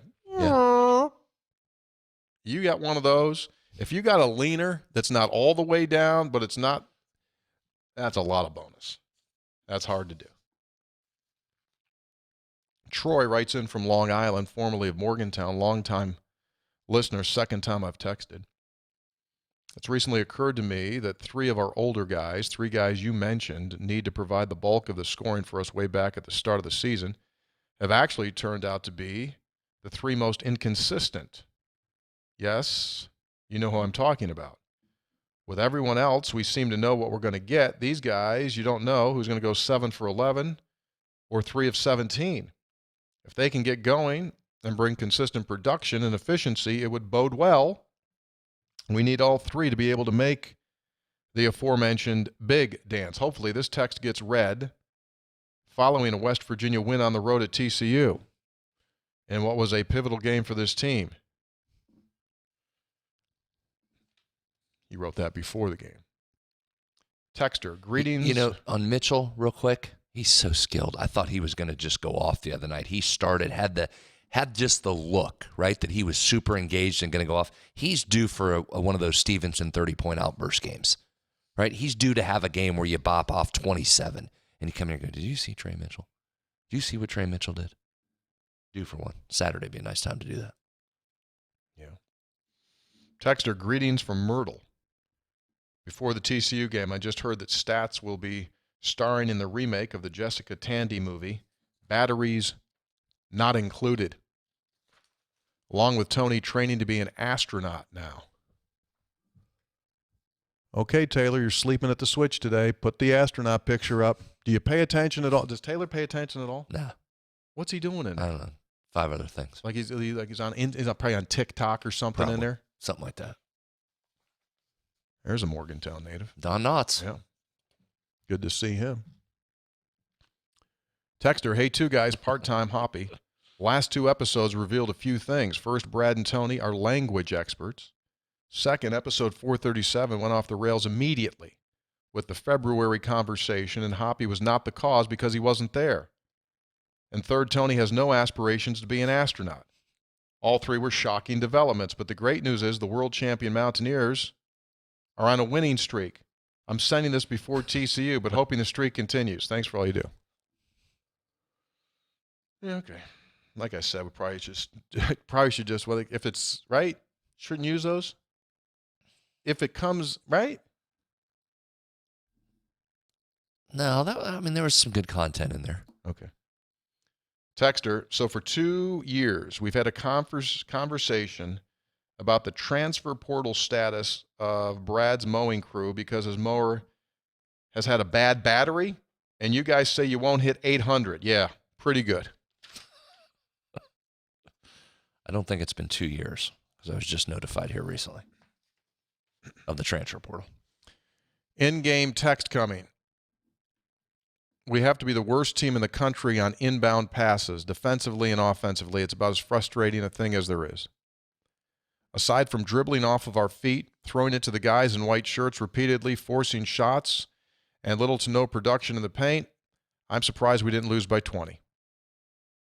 You got one of those. If you got a leaner that's not all the way down, but it's not, that's a lot of bonus. That's hard to do. Troy writes in from Long Island, formerly of Morgantown, longtime listener, second time I've texted. It's recently occurred to me that 3 of our older guys, 3 guys you mentioned, need to provide the bulk of the scoring for us way back at the start of the season, have actually turned out to be the 3 most inconsistent. Yes, you know who I'm talking about. With everyone else, we seem to know what we're going to get. These guys, you don't know who's going to go 7 for 11 or 3 of 17. If they can get going and bring consistent production and efficiency, it would bode well. We need all 3 to be able to make the aforementioned big dance. Hopefully this text gets read following a West Virginia win on the road at TCU in what was a pivotal game for this team. He wrote that before the game. Texter, greetings. On Mitchell, real quick, he's so skilled. I thought he was going to just go off the other night. He started, had just the look, right, that he was super engaged and going to go off. He's due for one of those Stevenson 30-point outburst games, right? He's due to have a game where you bop off 27, and you come here and go, did you see Trey Mitchell? Did you see what Trey Mitchell did? Due for one. Saturday would be a nice time to do that. Yeah. Texter, greetings from Myrtle. Before the TCU game, I just heard that Stats will be starring in the remake of the Jessica Tandy movie, Batteries Not Included, along with Tony training to be an astronaut now. Okay, Taylor, you're sleeping at the switch today. Put the astronaut picture up. Do you pay attention at all? Does Taylor pay attention at all? Nah. What's he doing in there? I don't know. 5 other things. Like he's probably on TikTok or something. Probably. In there. Something like that. There's a Morgantown native. Don Knotts. Yeah. Good to see him. Texter, hey, two guys, part-time Hoppy. Last two episodes revealed a few things. First, Brad and Tony are language experts. Second, episode 437 went off the rails immediately with the February conversation, and Hoppy was not the cause because he wasn't there. And third, Tony has no aspirations to be an astronaut. All three were shocking developments, but the great news is the world champion Mountaineers are on a winning streak. I'm sending this before TCU, but hoping the streak continues. Thanks for all you do. Yeah, okay. Like I said, we probably should just, well, if it's right, shouldn't use those. If it comes right. No, there was some good content in there. Okay. Texter, so for 2 years, we've had a conversation about the transfer portal status of Brad's mowing crew because his mower has had a bad battery, and you guys say you won't hit 800. Yeah, pretty good. I don't think it's been 2 years because I was just notified here recently of the transfer portal. In-game text coming. We have to be the worst team in the country on inbound passes, defensively and offensively. It's about as frustrating a thing as there is. Aside from dribbling off of our feet, throwing it to the guys in white shirts repeatedly, forcing shots, and little to no production in the paint, I'm surprised we didn't lose by 20.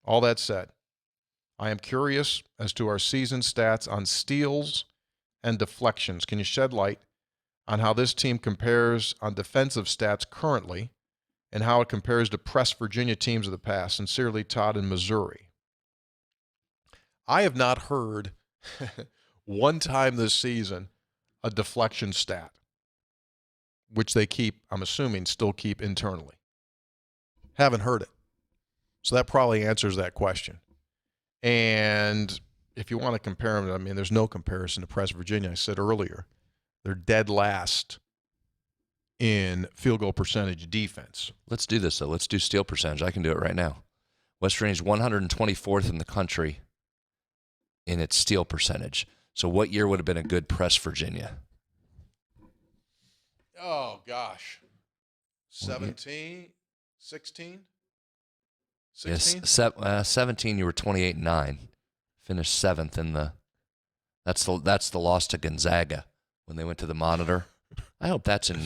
All that said, I am curious as to our season stats on steals and deflections. Can you shed light on how this team compares on defensive stats currently and how it compares to pressed Virginia teams of the past? Sincerely, Todd in Missouri. I have not heard one time this season a deflection stat, which they keep, I'm assuming, still keep internally. Haven't heard it. So that probably answers that question. And if you want to compare them, I mean, there's no comparison to pressed Virginia. I said earlier, they're dead last in field goal percentage defense. Let's do this, though. Let's do steal percentage. I can do it right now. West Virginia's 124th in the country in its steal percentage. So what year would have been a good press Virginia? Oh, gosh. 17? 16? 16? Yes, 17, you were 28-9. Finished 7th in the – that's the loss to Gonzaga when they went to the Monitor. I hope that's in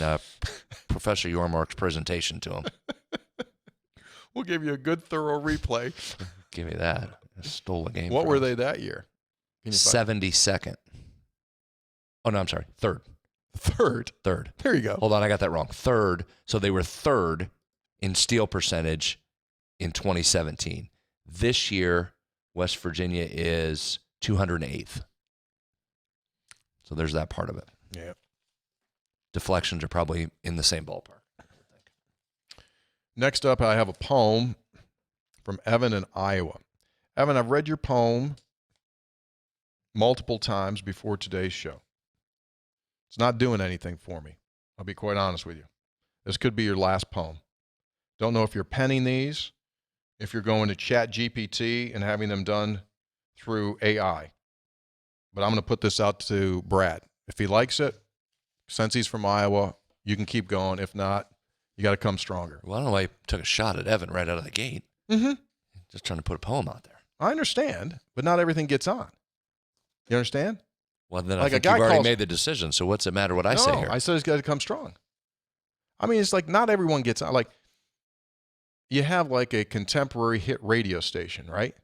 Professor Yormark's presentation to him. We'll give you a good, thorough replay. Give me that. I stole the game. What were they that year? 72nd. Oh, no, I'm sorry. Third. Third. There you go. Hold on, I got that wrong. Third. So they were third in steal percentage in 2017. This year, West Virginia is 208th. So there's that part of it. Yeah. Deflections are probably in the same ballpark. Next up, I have a poem from Evan in Iowa. Evan, I've read your poem multiple times before today's show. It's not doing anything for me. I'll be quite honest with you. This could be your last poem. Don't know if you're penning these, if you're going to Chat GPT and having them done through AI. But I'm going to put this out to Brad. If he likes it, since he's from Iowa, you can keep going. If not, you got to come stronger. Well, I don't know why you took a shot at Evan right out of the gate. Mm-hmm. Just trying to put a poem out there. I understand, but not everything gets on. You understand? Well, then Like I think a guy you've already calls- made the decision, so what's it matter what I say here? I said he's got to come strong. I mean, it's like not everyone gets on. Like, you have like a contemporary hit radio station, right?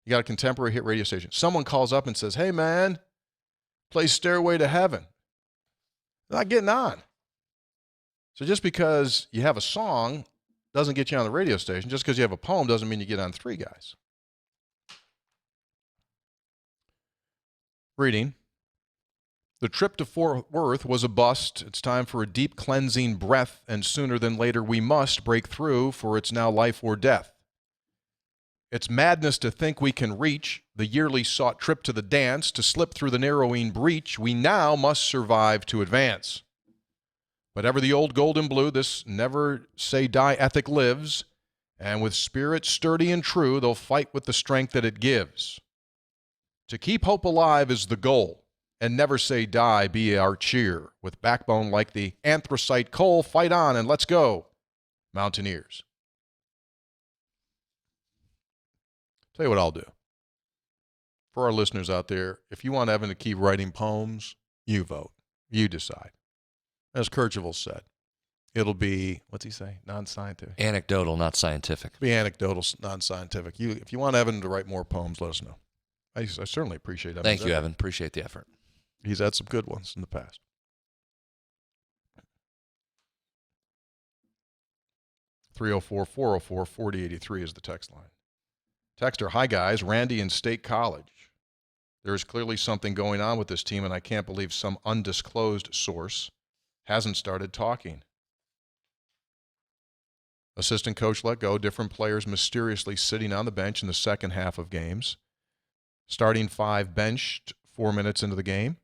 You got a contemporary hit radio station. Someone calls up and says, hey, man, play Stairway to Heaven. They're not getting on. So just because you have a song doesn't get you on the radio station. Just because you have a poem doesn't mean you get on three guys. Reading. The trip to Fort Worth was a bust. It's time for a deep cleansing breath, and sooner than later we must break through, for it's now life or death. It's madness to think we can reach the yearly sought trip to the dance, to slip through the narrowing breach. We now must survive to advance. But ever the old golden blue, this never say die ethic lives, and with spirit sturdy and true, they'll fight with the strength that it gives. To keep hope alive is the goal, and never say die be our cheer. With backbone like the anthracite coal, fight on and let's go, Mountaineers. Tell you what I'll do. For our listeners out there, if you want Evan to keep writing poems, you vote. You decide. As Kercheval said, it'll be, what's he say? Non-scientific. Anecdotal, not scientific. It'll be anecdotal, non-scientific. If you want Evan to write more poems, let us know. I certainly appreciate Evan. Thank you, Evan. Appreciate the effort. He's had some good ones in the past. (304-404-4083) is the text line. Texter, hi guys, Randy in State College. There is clearly something going on with this team, and I can't believe some undisclosed source hasn't started talking. Assistant coach let go, different players mysteriously sitting on the bench in the second half of games. Starting five benched 4 minutes into the game.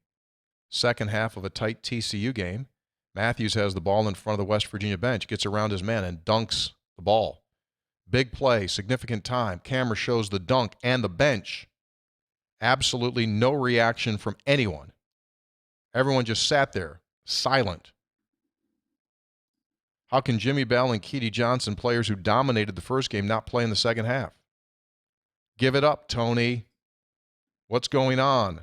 Second half of a tight TCU game. Matthews has the ball in front of the West Virginia bench, gets around his man and dunks the ball. Big play, significant time. Camera shows the dunk and the bench. Absolutely no reaction from anyone. Everyone just sat there, silent. How can Jimmy Bell and Keedy Johnson, players who dominated the first game, not play in the second half? Give it up, Tony. What's going on?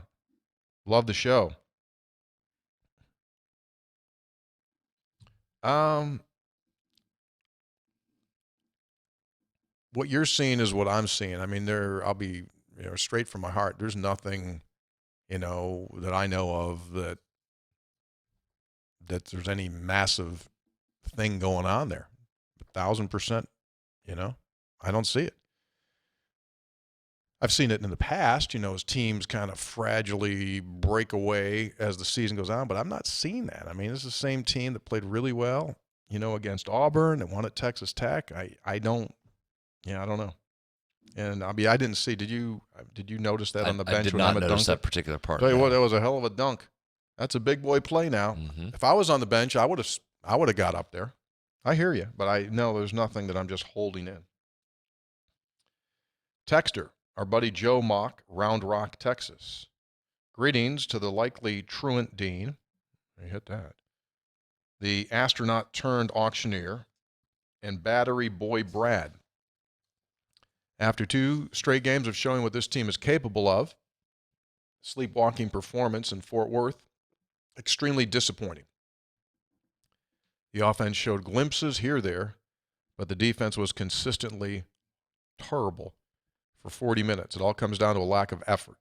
Love the show. What you're seeing is what I'm seeing. I mean, I'll be straight from my heart. There's nothing, that I know of that there's any massive thing going on there. 1,000%, I don't see it. I've seen it in the past, as teams kind of fragilely break away as the season goes on, but I'm not seeing that. I mean, this is the same team that played really well, against Auburn and won at Texas Tech. I don't know. And I didn't see. Did you notice that on the bench? I did not notice that particular part. Tell you what, that was a hell of a dunk. That's a big boy play now. Mm-hmm. If I was on the bench, I would have got up there. I hear you, but I know there's nothing that I'm just holding in. Texter, our buddy Joe Mock, Round Rock, Texas. Greetings to the likely truant dean. You hit that. The astronaut turned auctioneer, and battery boy Brad. After 2 straight games of showing what this team is capable of, sleepwalking performance in Fort Worth, extremely disappointing. The offense showed glimpses here there, but the defense was consistently terrible for 40 minutes. It all comes down to a lack of effort,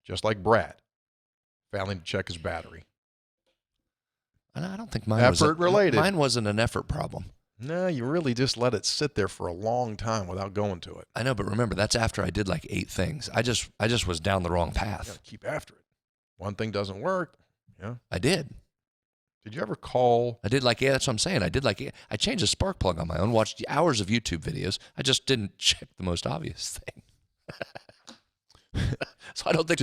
just like Brad failing to check his battery. And I don't think mine wasn't an effort problem. No, you really just let it sit there for a long time without going to it. I know, but remember, that's after I did like 8 things. I just was down the wrong path. You gotta keep after it. One thing doesn't work. Yeah. I did. Did you ever call? That's what I'm saying. I changed a spark plug on my own, watched hours of YouTube videos. I just didn't check the most obvious thing. So I don't think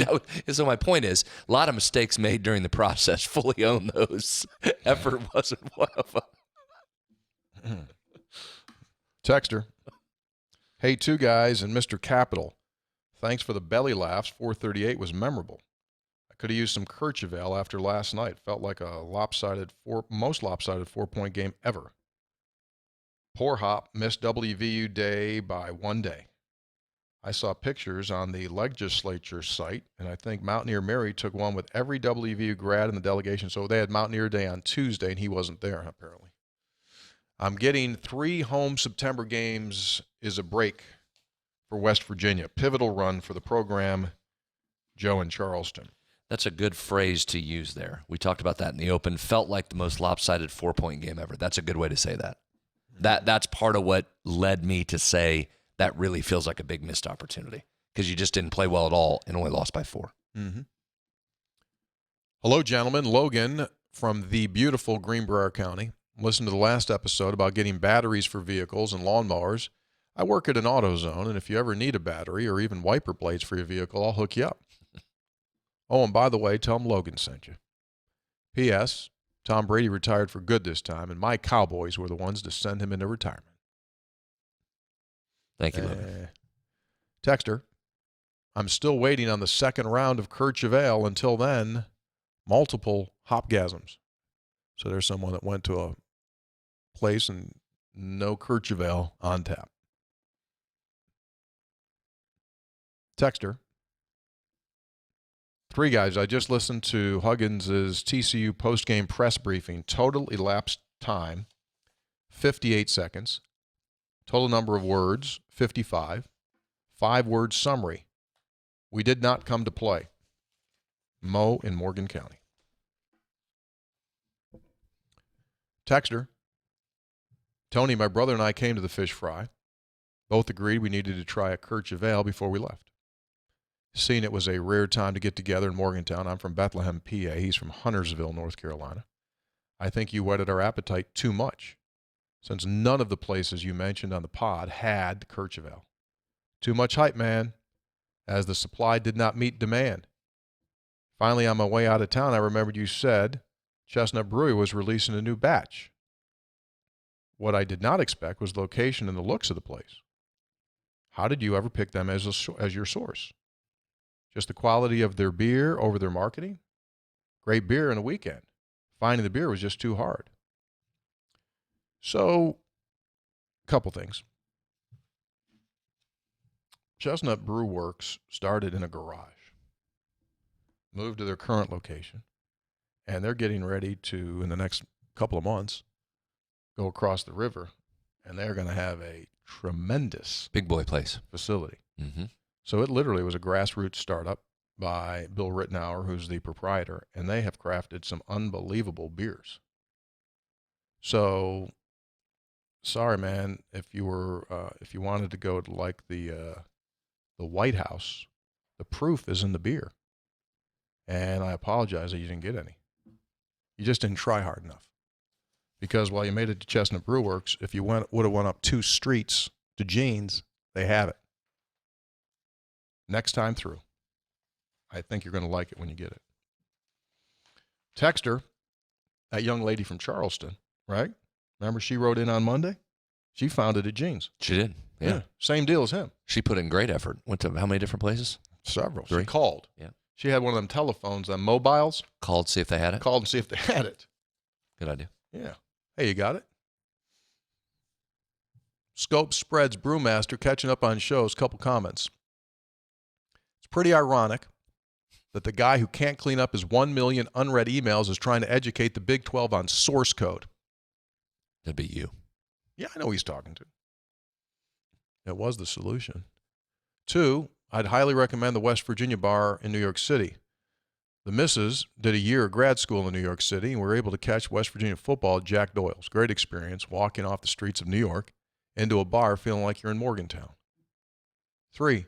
so my point is, a lot of mistakes made during the process. Fully own those. Effort wasn't one of them. Texter. Hey, 2 guys and Mr. Capital. Thanks for the belly laughs. 438 was memorable. I could have used some Kercheval after last night. Felt like a most lopsided 4-point game ever. Poor Hop missed WVU day by 1 day. I saw pictures on the legislature site, and I think Mountaineer Mary took one with every WVU grad in the delegation. So they had Mountaineer Day on Tuesday, and he wasn't there, apparently. I'm getting 3 home September games is a break for West Virginia. Pivotal run for the program, Joe in Charleston. That's a good phrase to use there. We talked about that in the open. Felt like the most lopsided 4-point game ever. That's a good way to say that. That's part of what led me to say that really feels like a big missed opportunity because you just didn't play well at all and only lost by 4. Mm-hmm. Hello, gentlemen. Logan from the beautiful Greenbrier County. Listen to the last episode about getting batteries for vehicles and lawnmowers. I work at an AutoZone, and if you ever need a battery or even wiper blades for your vehicle, I'll hook you up. Oh, and by the way, tell them Logan sent you. P.S. Tom Brady retired for good this time, and my Cowboys were the ones to send him into retirement. Thank you, Logan. Texter, I'm still waiting on the second round of Courchevel. Until then, multiple hopgasms. So there's someone that went to a place and no Courchevel on tap. Texter. 3 guys, I just listened to Huggins' TCU postgame press briefing. Total elapsed time, 58 seconds. Total number of words, 55. 5-word summary. We did not come to play. Mo in Morgan County. Texter. Tony, my brother and I came to the fish fry. Both agreed we needed to try a Courchevel before we left. Seeing it was a rare time to get together in Morgantown. I'm from Bethlehem, PA. He's from Huntersville, North Carolina. I think you whetted our appetite too much, since none of the places you mentioned on the pod had Courchevel. Too much hype, man, as the supply did not meet demand. Finally, on my way out of town, I remembered you said Chestnut Brewery was releasing a new batch. What I did not expect was the location and the looks of the place. How did you ever pick them as your source? Just the quality of their beer over their marketing? Great beer in a weekend. Finding the beer was just too hard. So, a couple things. Chestnut Brew Works started in a garage, moved to their current location, and they're getting ready to, in the next couple of months, go across the river, and they're going to have a tremendous big boy place facility. Mm-hmm. So it literally was a grassroots startup by Bill Rittenauer, who's the proprietor, and they have crafted some unbelievable beers. So, sorry, man, if you wanted to go to like the White House, the proof is in the beer, and I apologize that you didn't get any. You just didn't try hard enough. Because while you made it to Chestnut Brew Works, if you would have went up 2 streets to Gene's, they have it. Next time through. I think you're going to like it when you get it. Texter, that young lady from Charleston, right? Remember she wrote in on Monday? She found it at Gene's. She did. Yeah. Same deal as him. She put in great effort. Went to how many different places? Several. 3. She called. Yeah. She had one of them telephones, them mobiles. Called, see if they had it? Called and see if they had it. Good idea. Yeah. Hey, you got it? Scope Spreads Brewmaster catching up on shows. Couple comments. It's pretty ironic that the guy who can't clean up his 1 million unread emails is trying to educate the Big 12 on source code. That'd be you. Yeah, I know who he's talking to. It was the solution. 2, I'd highly recommend the West Virginia bar in New York City. The missus did a year of grad school in New York City and were able to catch West Virginia football at Jack Doyle's. Great experience walking off the streets of New York into a bar feeling like you're in Morgantown. 3,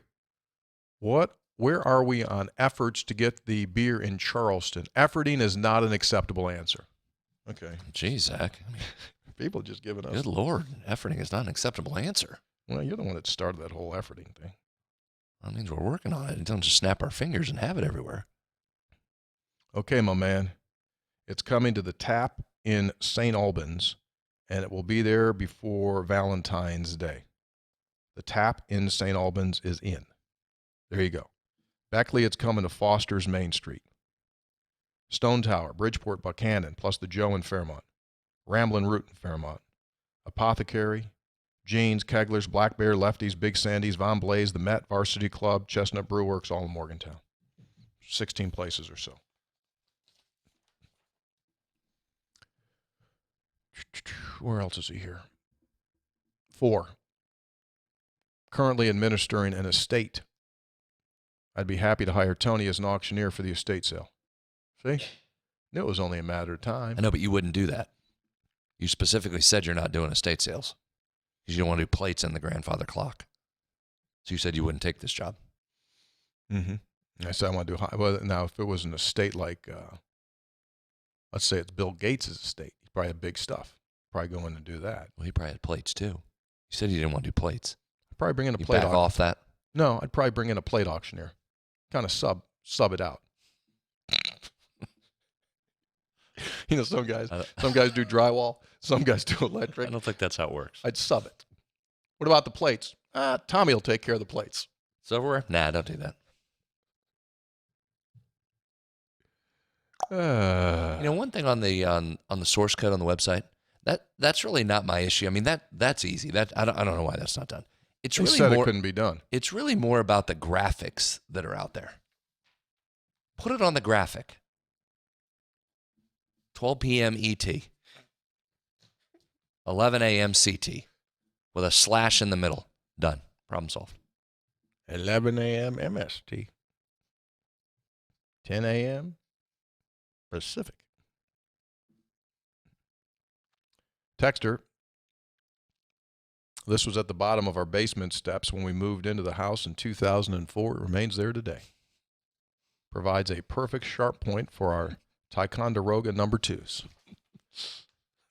where are we on efforts to get the beer in Charleston? Efforting is not an acceptable answer. Okay. Geez, Zach. I mean, people just giving us. Good Lord. Efforting is not an acceptable answer. Well, you're the one that started that whole efforting thing. That means we're working on it. Don't just snap our fingers and have it everywhere. Okay, my man. It's coming to the tap in St. Albans, and it will be there before Valentine's Day. The tap in St. Albans is in. There you go. Beckley, it's coming to Foster's Main Street. Stone Tower, Bridgeport, Buchanan, plus the Joe in Fairmont. Ramblin' Root in Fairmont. Apothecary, Jeans, Kegler's, Black Bear, Lefties, Big Sandy's, Von Blaze, the Met, Varsity Club, Chestnut Brew Works, all in Morgantown. 16 places or so. Where else is he here? 4. Currently administering an estate. I'd be happy to hire Tony as an auctioneer for the estate sale. See? Knew it was only a matter of time. I know, but you wouldn't do that. You specifically said you're not doing estate sales because you don't want to do plates in the grandfather clock. So you said you wouldn't take this job. Mm-hmm. I said I want to do high. Well, now, if it was an estate like, let's say it's Bill Gates' estate, he probably had big stuff. Probably go in and do that. Well, he probably had plates too. You said you didn't want to do plates. I'd probably bring in a You plate back off that? No, I'd probably bring in a plate auctioneer. Kind of sub it out. You know, some guys do drywall, some guys do electric. I don't think that's how it works. I'd sub it. What about the plates? Tommy will take care of the plates. Silverware? Nah, don't do that. One thing on the source code on the website, that's really not my issue. I mean, that's easy. That I don't know why that's not done. It's They really said more, it couldn't be done. It's really more about the graphics that are out there. Put it on the graphic. 12 p.m. ET. 11 a.m. CT. With a slash in the middle. Done. Problem solved. 11 a.m. MST. 10 a.m. Pacific. Texter. This was at the bottom of our basement steps when we moved into the house in 2004. It remains there today. Provides a perfect sharp point for our Ticonderoga number 2s.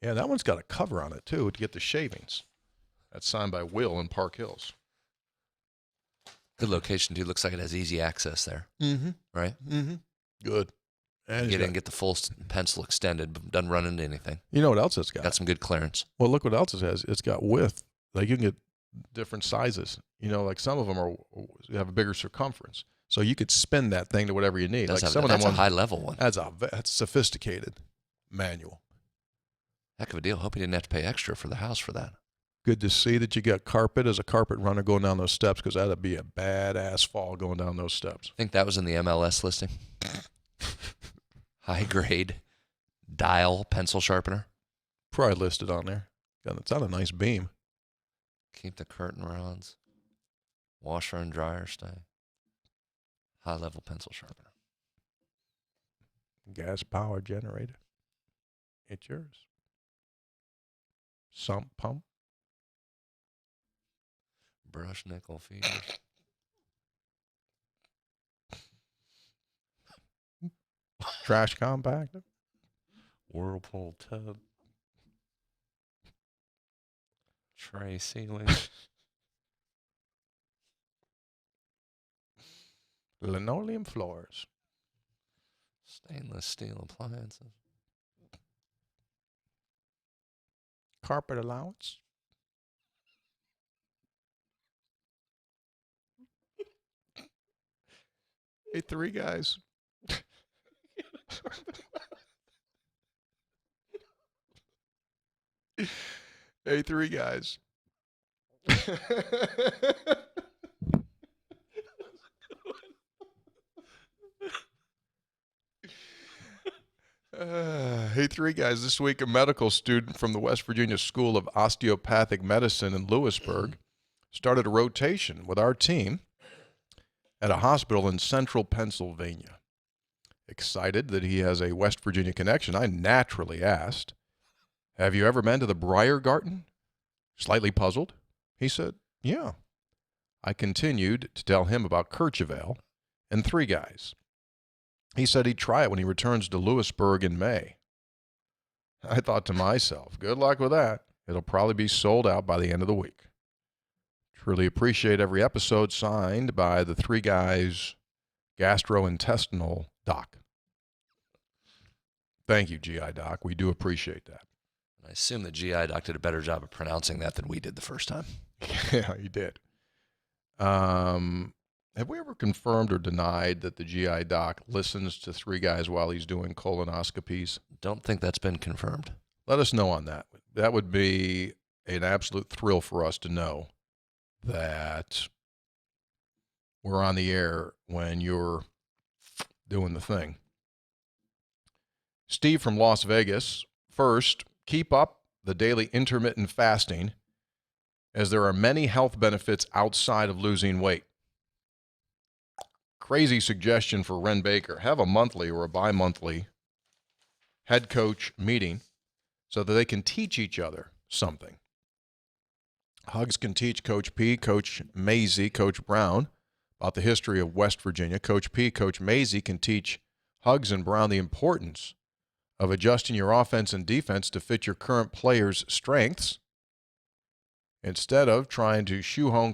Yeah, that one's got a cover on it, too, to get the shavings. That's signed by Will in Park Hills. Good location, too. Looks like it has easy access there. Mm-hmm. Right? Mm-hmm. Good. And get in, get the full pencil extended, but doesn't run into anything. You know what else it's got? Got some good clearance. Well, look what else it has. It's got width. Like, you can get different sizes. Like some of them have a bigger circumference. So you could spin that thing to whatever you need. That's some of them a high-level one. That's sophisticated manual. Heck of a deal. Hope you didn't have to pay extra for the house for that. Good to see that you got carpet as a carpet runner going down those steps, because that'd be a badass fall going down those steps. I think that was in the MLS listing. High grade dial pencil sharpener. Probably listed on there. It's on a nice beam. Keep the curtain rods. Washer and dryer stay. High level pencil sharpener. Gas power generator. It's yours. Sump pump. Brush nickel feeders. Trash compactor. Whirlpool tub. Tray ceiling. Linoleum floors. Stainless steel appliances. Carpet allowance. Hey, 3 guys. Hey, 3 guys. Hey, 3 guys. This week, a medical student from the West Virginia School of Osteopathic Medicine in Lewisburg started a rotation with our team at a hospital in central Pennsylvania. Excited that he has a West Virginia connection, I naturally asked, "Have you ever been to the Briar Garden?" Slightly puzzled, he said, "Yeah." I continued to tell him about Kercheval and 3 guys. He said he'd try it when he returns to Lewisburg in May. I thought to myself, good luck with that. It'll probably be sold out by the end of the week. Truly appreciate every episode. Signed by the 3 guys gastrointestinal doc. Thank you, GI Doc. We do appreciate that. I assume the GI Doc did a better job of pronouncing that than we did the first time. Yeah, he did. Have we ever confirmed or denied that the GI Doc listens to 3 guys while he's doing colonoscopies? Don't think that's been confirmed. Let us know on that. That would be an absolute thrill for us to know that we're on the air when you're doing the thing. Steve from Las Vegas. First, keep up the daily intermittent fasting, as there are many health benefits outside of losing weight. Crazy suggestion for Ren Baker. Have a monthly or a bi-monthly head coach meeting so that they can teach each other something. Hugs can teach Coach P, Coach Mazey, Coach Brown about the history of West Virginia. Coach P, Coach Mazey can teach Hugs and Brown the importance of adjusting your offense and defense to fit your current players' strengths, instead of trying to shoehorn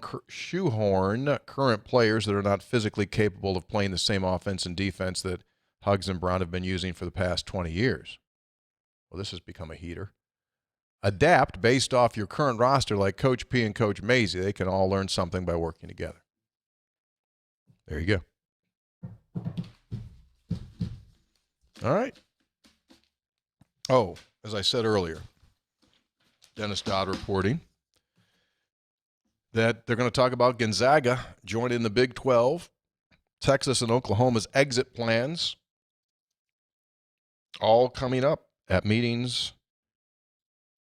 current players that are not physically capable of playing the same offense and defense that Hugs and Brown have been using for the past 20 years. Well, this has become a heater. Adapt based off your current roster like Coach P and Coach Mazey. They can all learn something by working together. There you go. All right. Oh, as I said earlier, Dennis Dodd reporting that they're going to talk about Gonzaga joining the Big 12, Texas and Oklahoma's exit plans, all coming up at meetings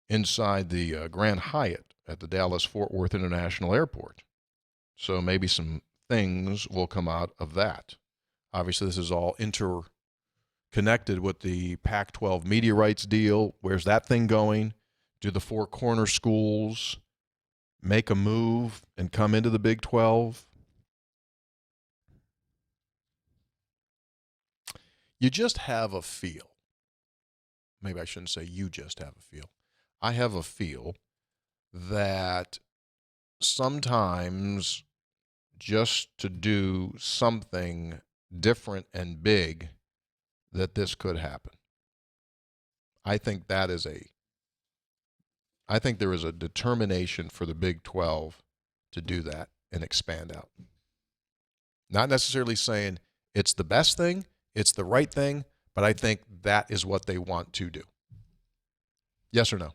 inside the Grand Hyatt at the Dallas-Fort Worth International Airport. So maybe some things will come out of that. Obviously, this is all interconnected with the Pac-12 media rights deal. Where's that thing going? Do the four corner schools make a move and come into the Big 12? You just have a feel. Maybe I shouldn't say you just have a feel. I have a feel that sometimes just to do something different and big, that this could happen. I think there is a determination for the Big 12 to do that and expand out. Not necessarily saying it's the best thing, it's the right thing, but I think that is what they want to do. Yes or no?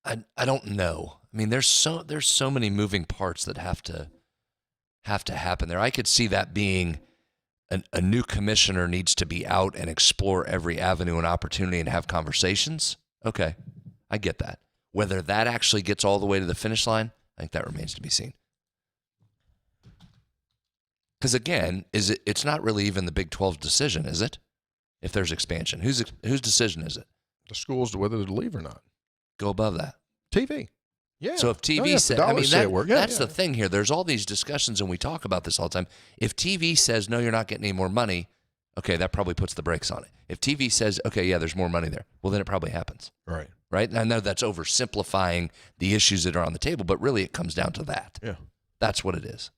I don't know. I mean, there's so many moving parts that have to happen there. I could see that being a new commissioner needs to be out and explore every avenue and opportunity and have conversations. Okay, I get that. Whether that actually gets all the way to the finish line, I think that remains to be seen. Because again, it's not really even the Big 12's decision, is it? If there's expansion, whose decision is it? The schools, whether to leave or not. Go above that. TV. Yeah. So if TV said, I mean, that's the thing here. There's all these discussions, and we talk about this all the time. If TV says, no, you're not getting any more money, okay, that probably puts the brakes on it. If TV says, okay, yeah, there's more money there, well, then it probably happens. Right. Right? And I know that's oversimplifying the issues that are on the table, but really it comes down to that. Yeah. That's what it is.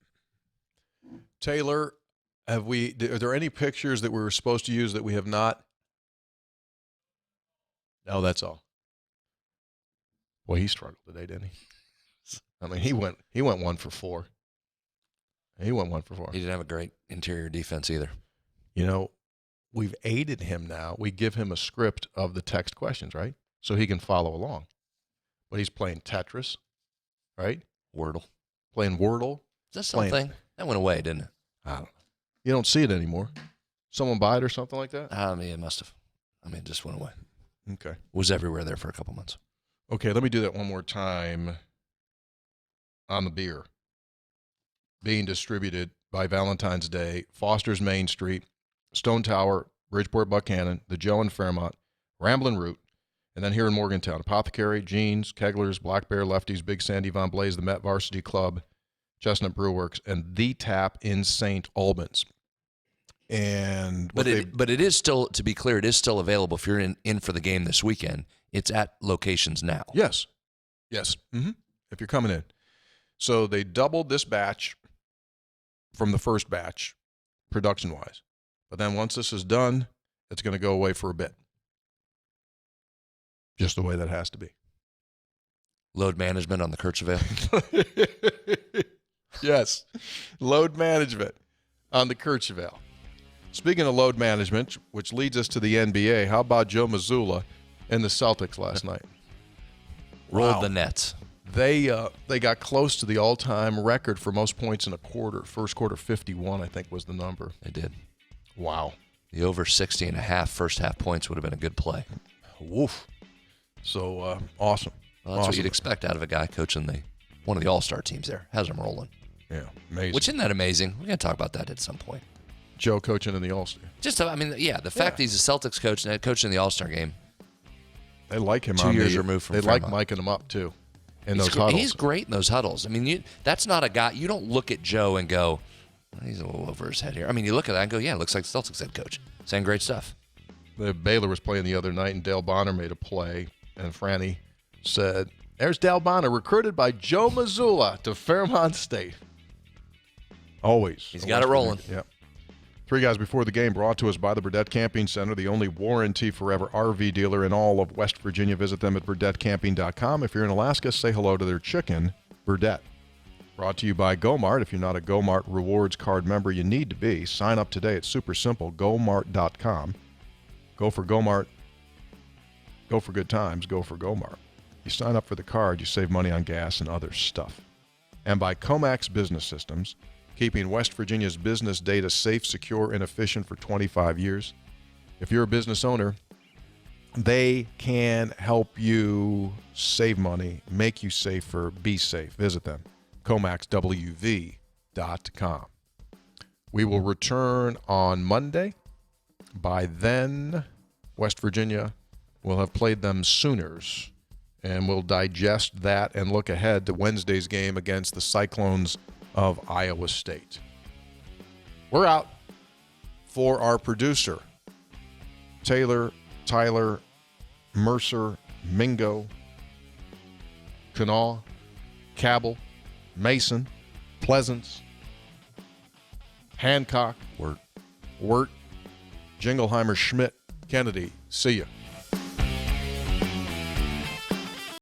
Taylor, are there any pictures that we were supposed to use that we have not? No, that's all. Well, he struggled today, didn't he? I mean, he went 1 for 4. He went 1 for 4. He didn't have a great interior defense either. You know, we've aided him now. We give him a script of the text questions, right? So he can follow along. But he's playing Tetris, right? Wordle. Playing Wordle. Is that something? That went away, didn't it? I don't know. You don't see it anymore. Someone buy it or something like that? I mean, it must have. I mean, it just went away. Okay. It was everywhere there for a couple months. Okay, let me do that one more time on the beer. Being distributed by Valentine's Day, Foster's Main Street, Stone Tower, Bridgeport, Buchanan, the Joe in Fairmont, Ramblin' Root, and then here in Morgantown, Apothecary, Jeans, Kegler's, Black Bear, Lefties, Big Sandy, Von Blaze, the Met Varsity Club, Chestnut Brew Works, and The Tap in St. Albans. And but it is still, to be clear, it is still available if you're in for the game this weekend. It's at locations now. Yes. Mm-hmm. If you're coming in. So they doubled this batch from the first batch, production-wise. But then once this is done, it's going to go away for a bit. Just the way that has to be. Load management on the Kirchvale. Yes. Load management on the Kirchvale. Speaking of load management, which leads us to the NBA, how about Joe Mazzulla and the Celtics last night? Rolled the Nets. They got close to the all-time record for most points in a quarter. First quarter, 51, I think, was the number. They did. Wow. The over 60.5 first half points would have been a good play. Woof. So, awesome. Well, that's what you'd expect out of a guy coaching one of the all-star teams there. Has them rolling. Yeah, amazing. Which, isn't that amazing? We're going to talk about that at some point. Joe coaching in the All-Star. The fact he's a Celtics coach and coaching the All-Star game. They like him. 2 years removed from Fairmont. They like miking him up, too, in those huddles. He's great in those huddles. I mean, that's not a guy. You don't look at Joe and go, he's a little over his head here. I mean, you look at that and go, yeah, it looks like the Celtics head coach. Saying great stuff. Baylor was playing the other night, and Dale Bonner made a play, and Franny said, there's Dale Bonner, recruited by Joe Mazzulla to Fairmont State. Always. He's got it rolling. Yep. 3 guys before the game, brought to us by the Burdett Camping Center, the only warranty forever RV dealer in all of West Virginia. Visit them at burdettcamping.com. If you're in Alaska, say hello to their chicken, Burdett. Brought to you by GoMart. If you're not a GoMart Rewards Card member, you need to be. Sign up today. It's super simple, gomart.com. Go for Gomart. Go for good times. Go for Gomart. You sign up for the card, you save money on gas and other stuff. And by Comax Business Systems, keeping West Virginia's business data safe, secure, and efficient for 25 years. If you're a business owner, they can help you save money, make you safer, be safe. Visit them, comaxwv.com. We will return on Monday. By then, West Virginia will have played them Sooners, and we'll digest that and look ahead to Wednesday's game against the Cyclones of Iowa State. We're out. For our producer, Taylor, Tyler, Mercer, Mingo, Kanawha, Cabell, Mason, Pleasance, Hancock, Wirt, Jingleheimer, Schmidt, Kennedy. See ya.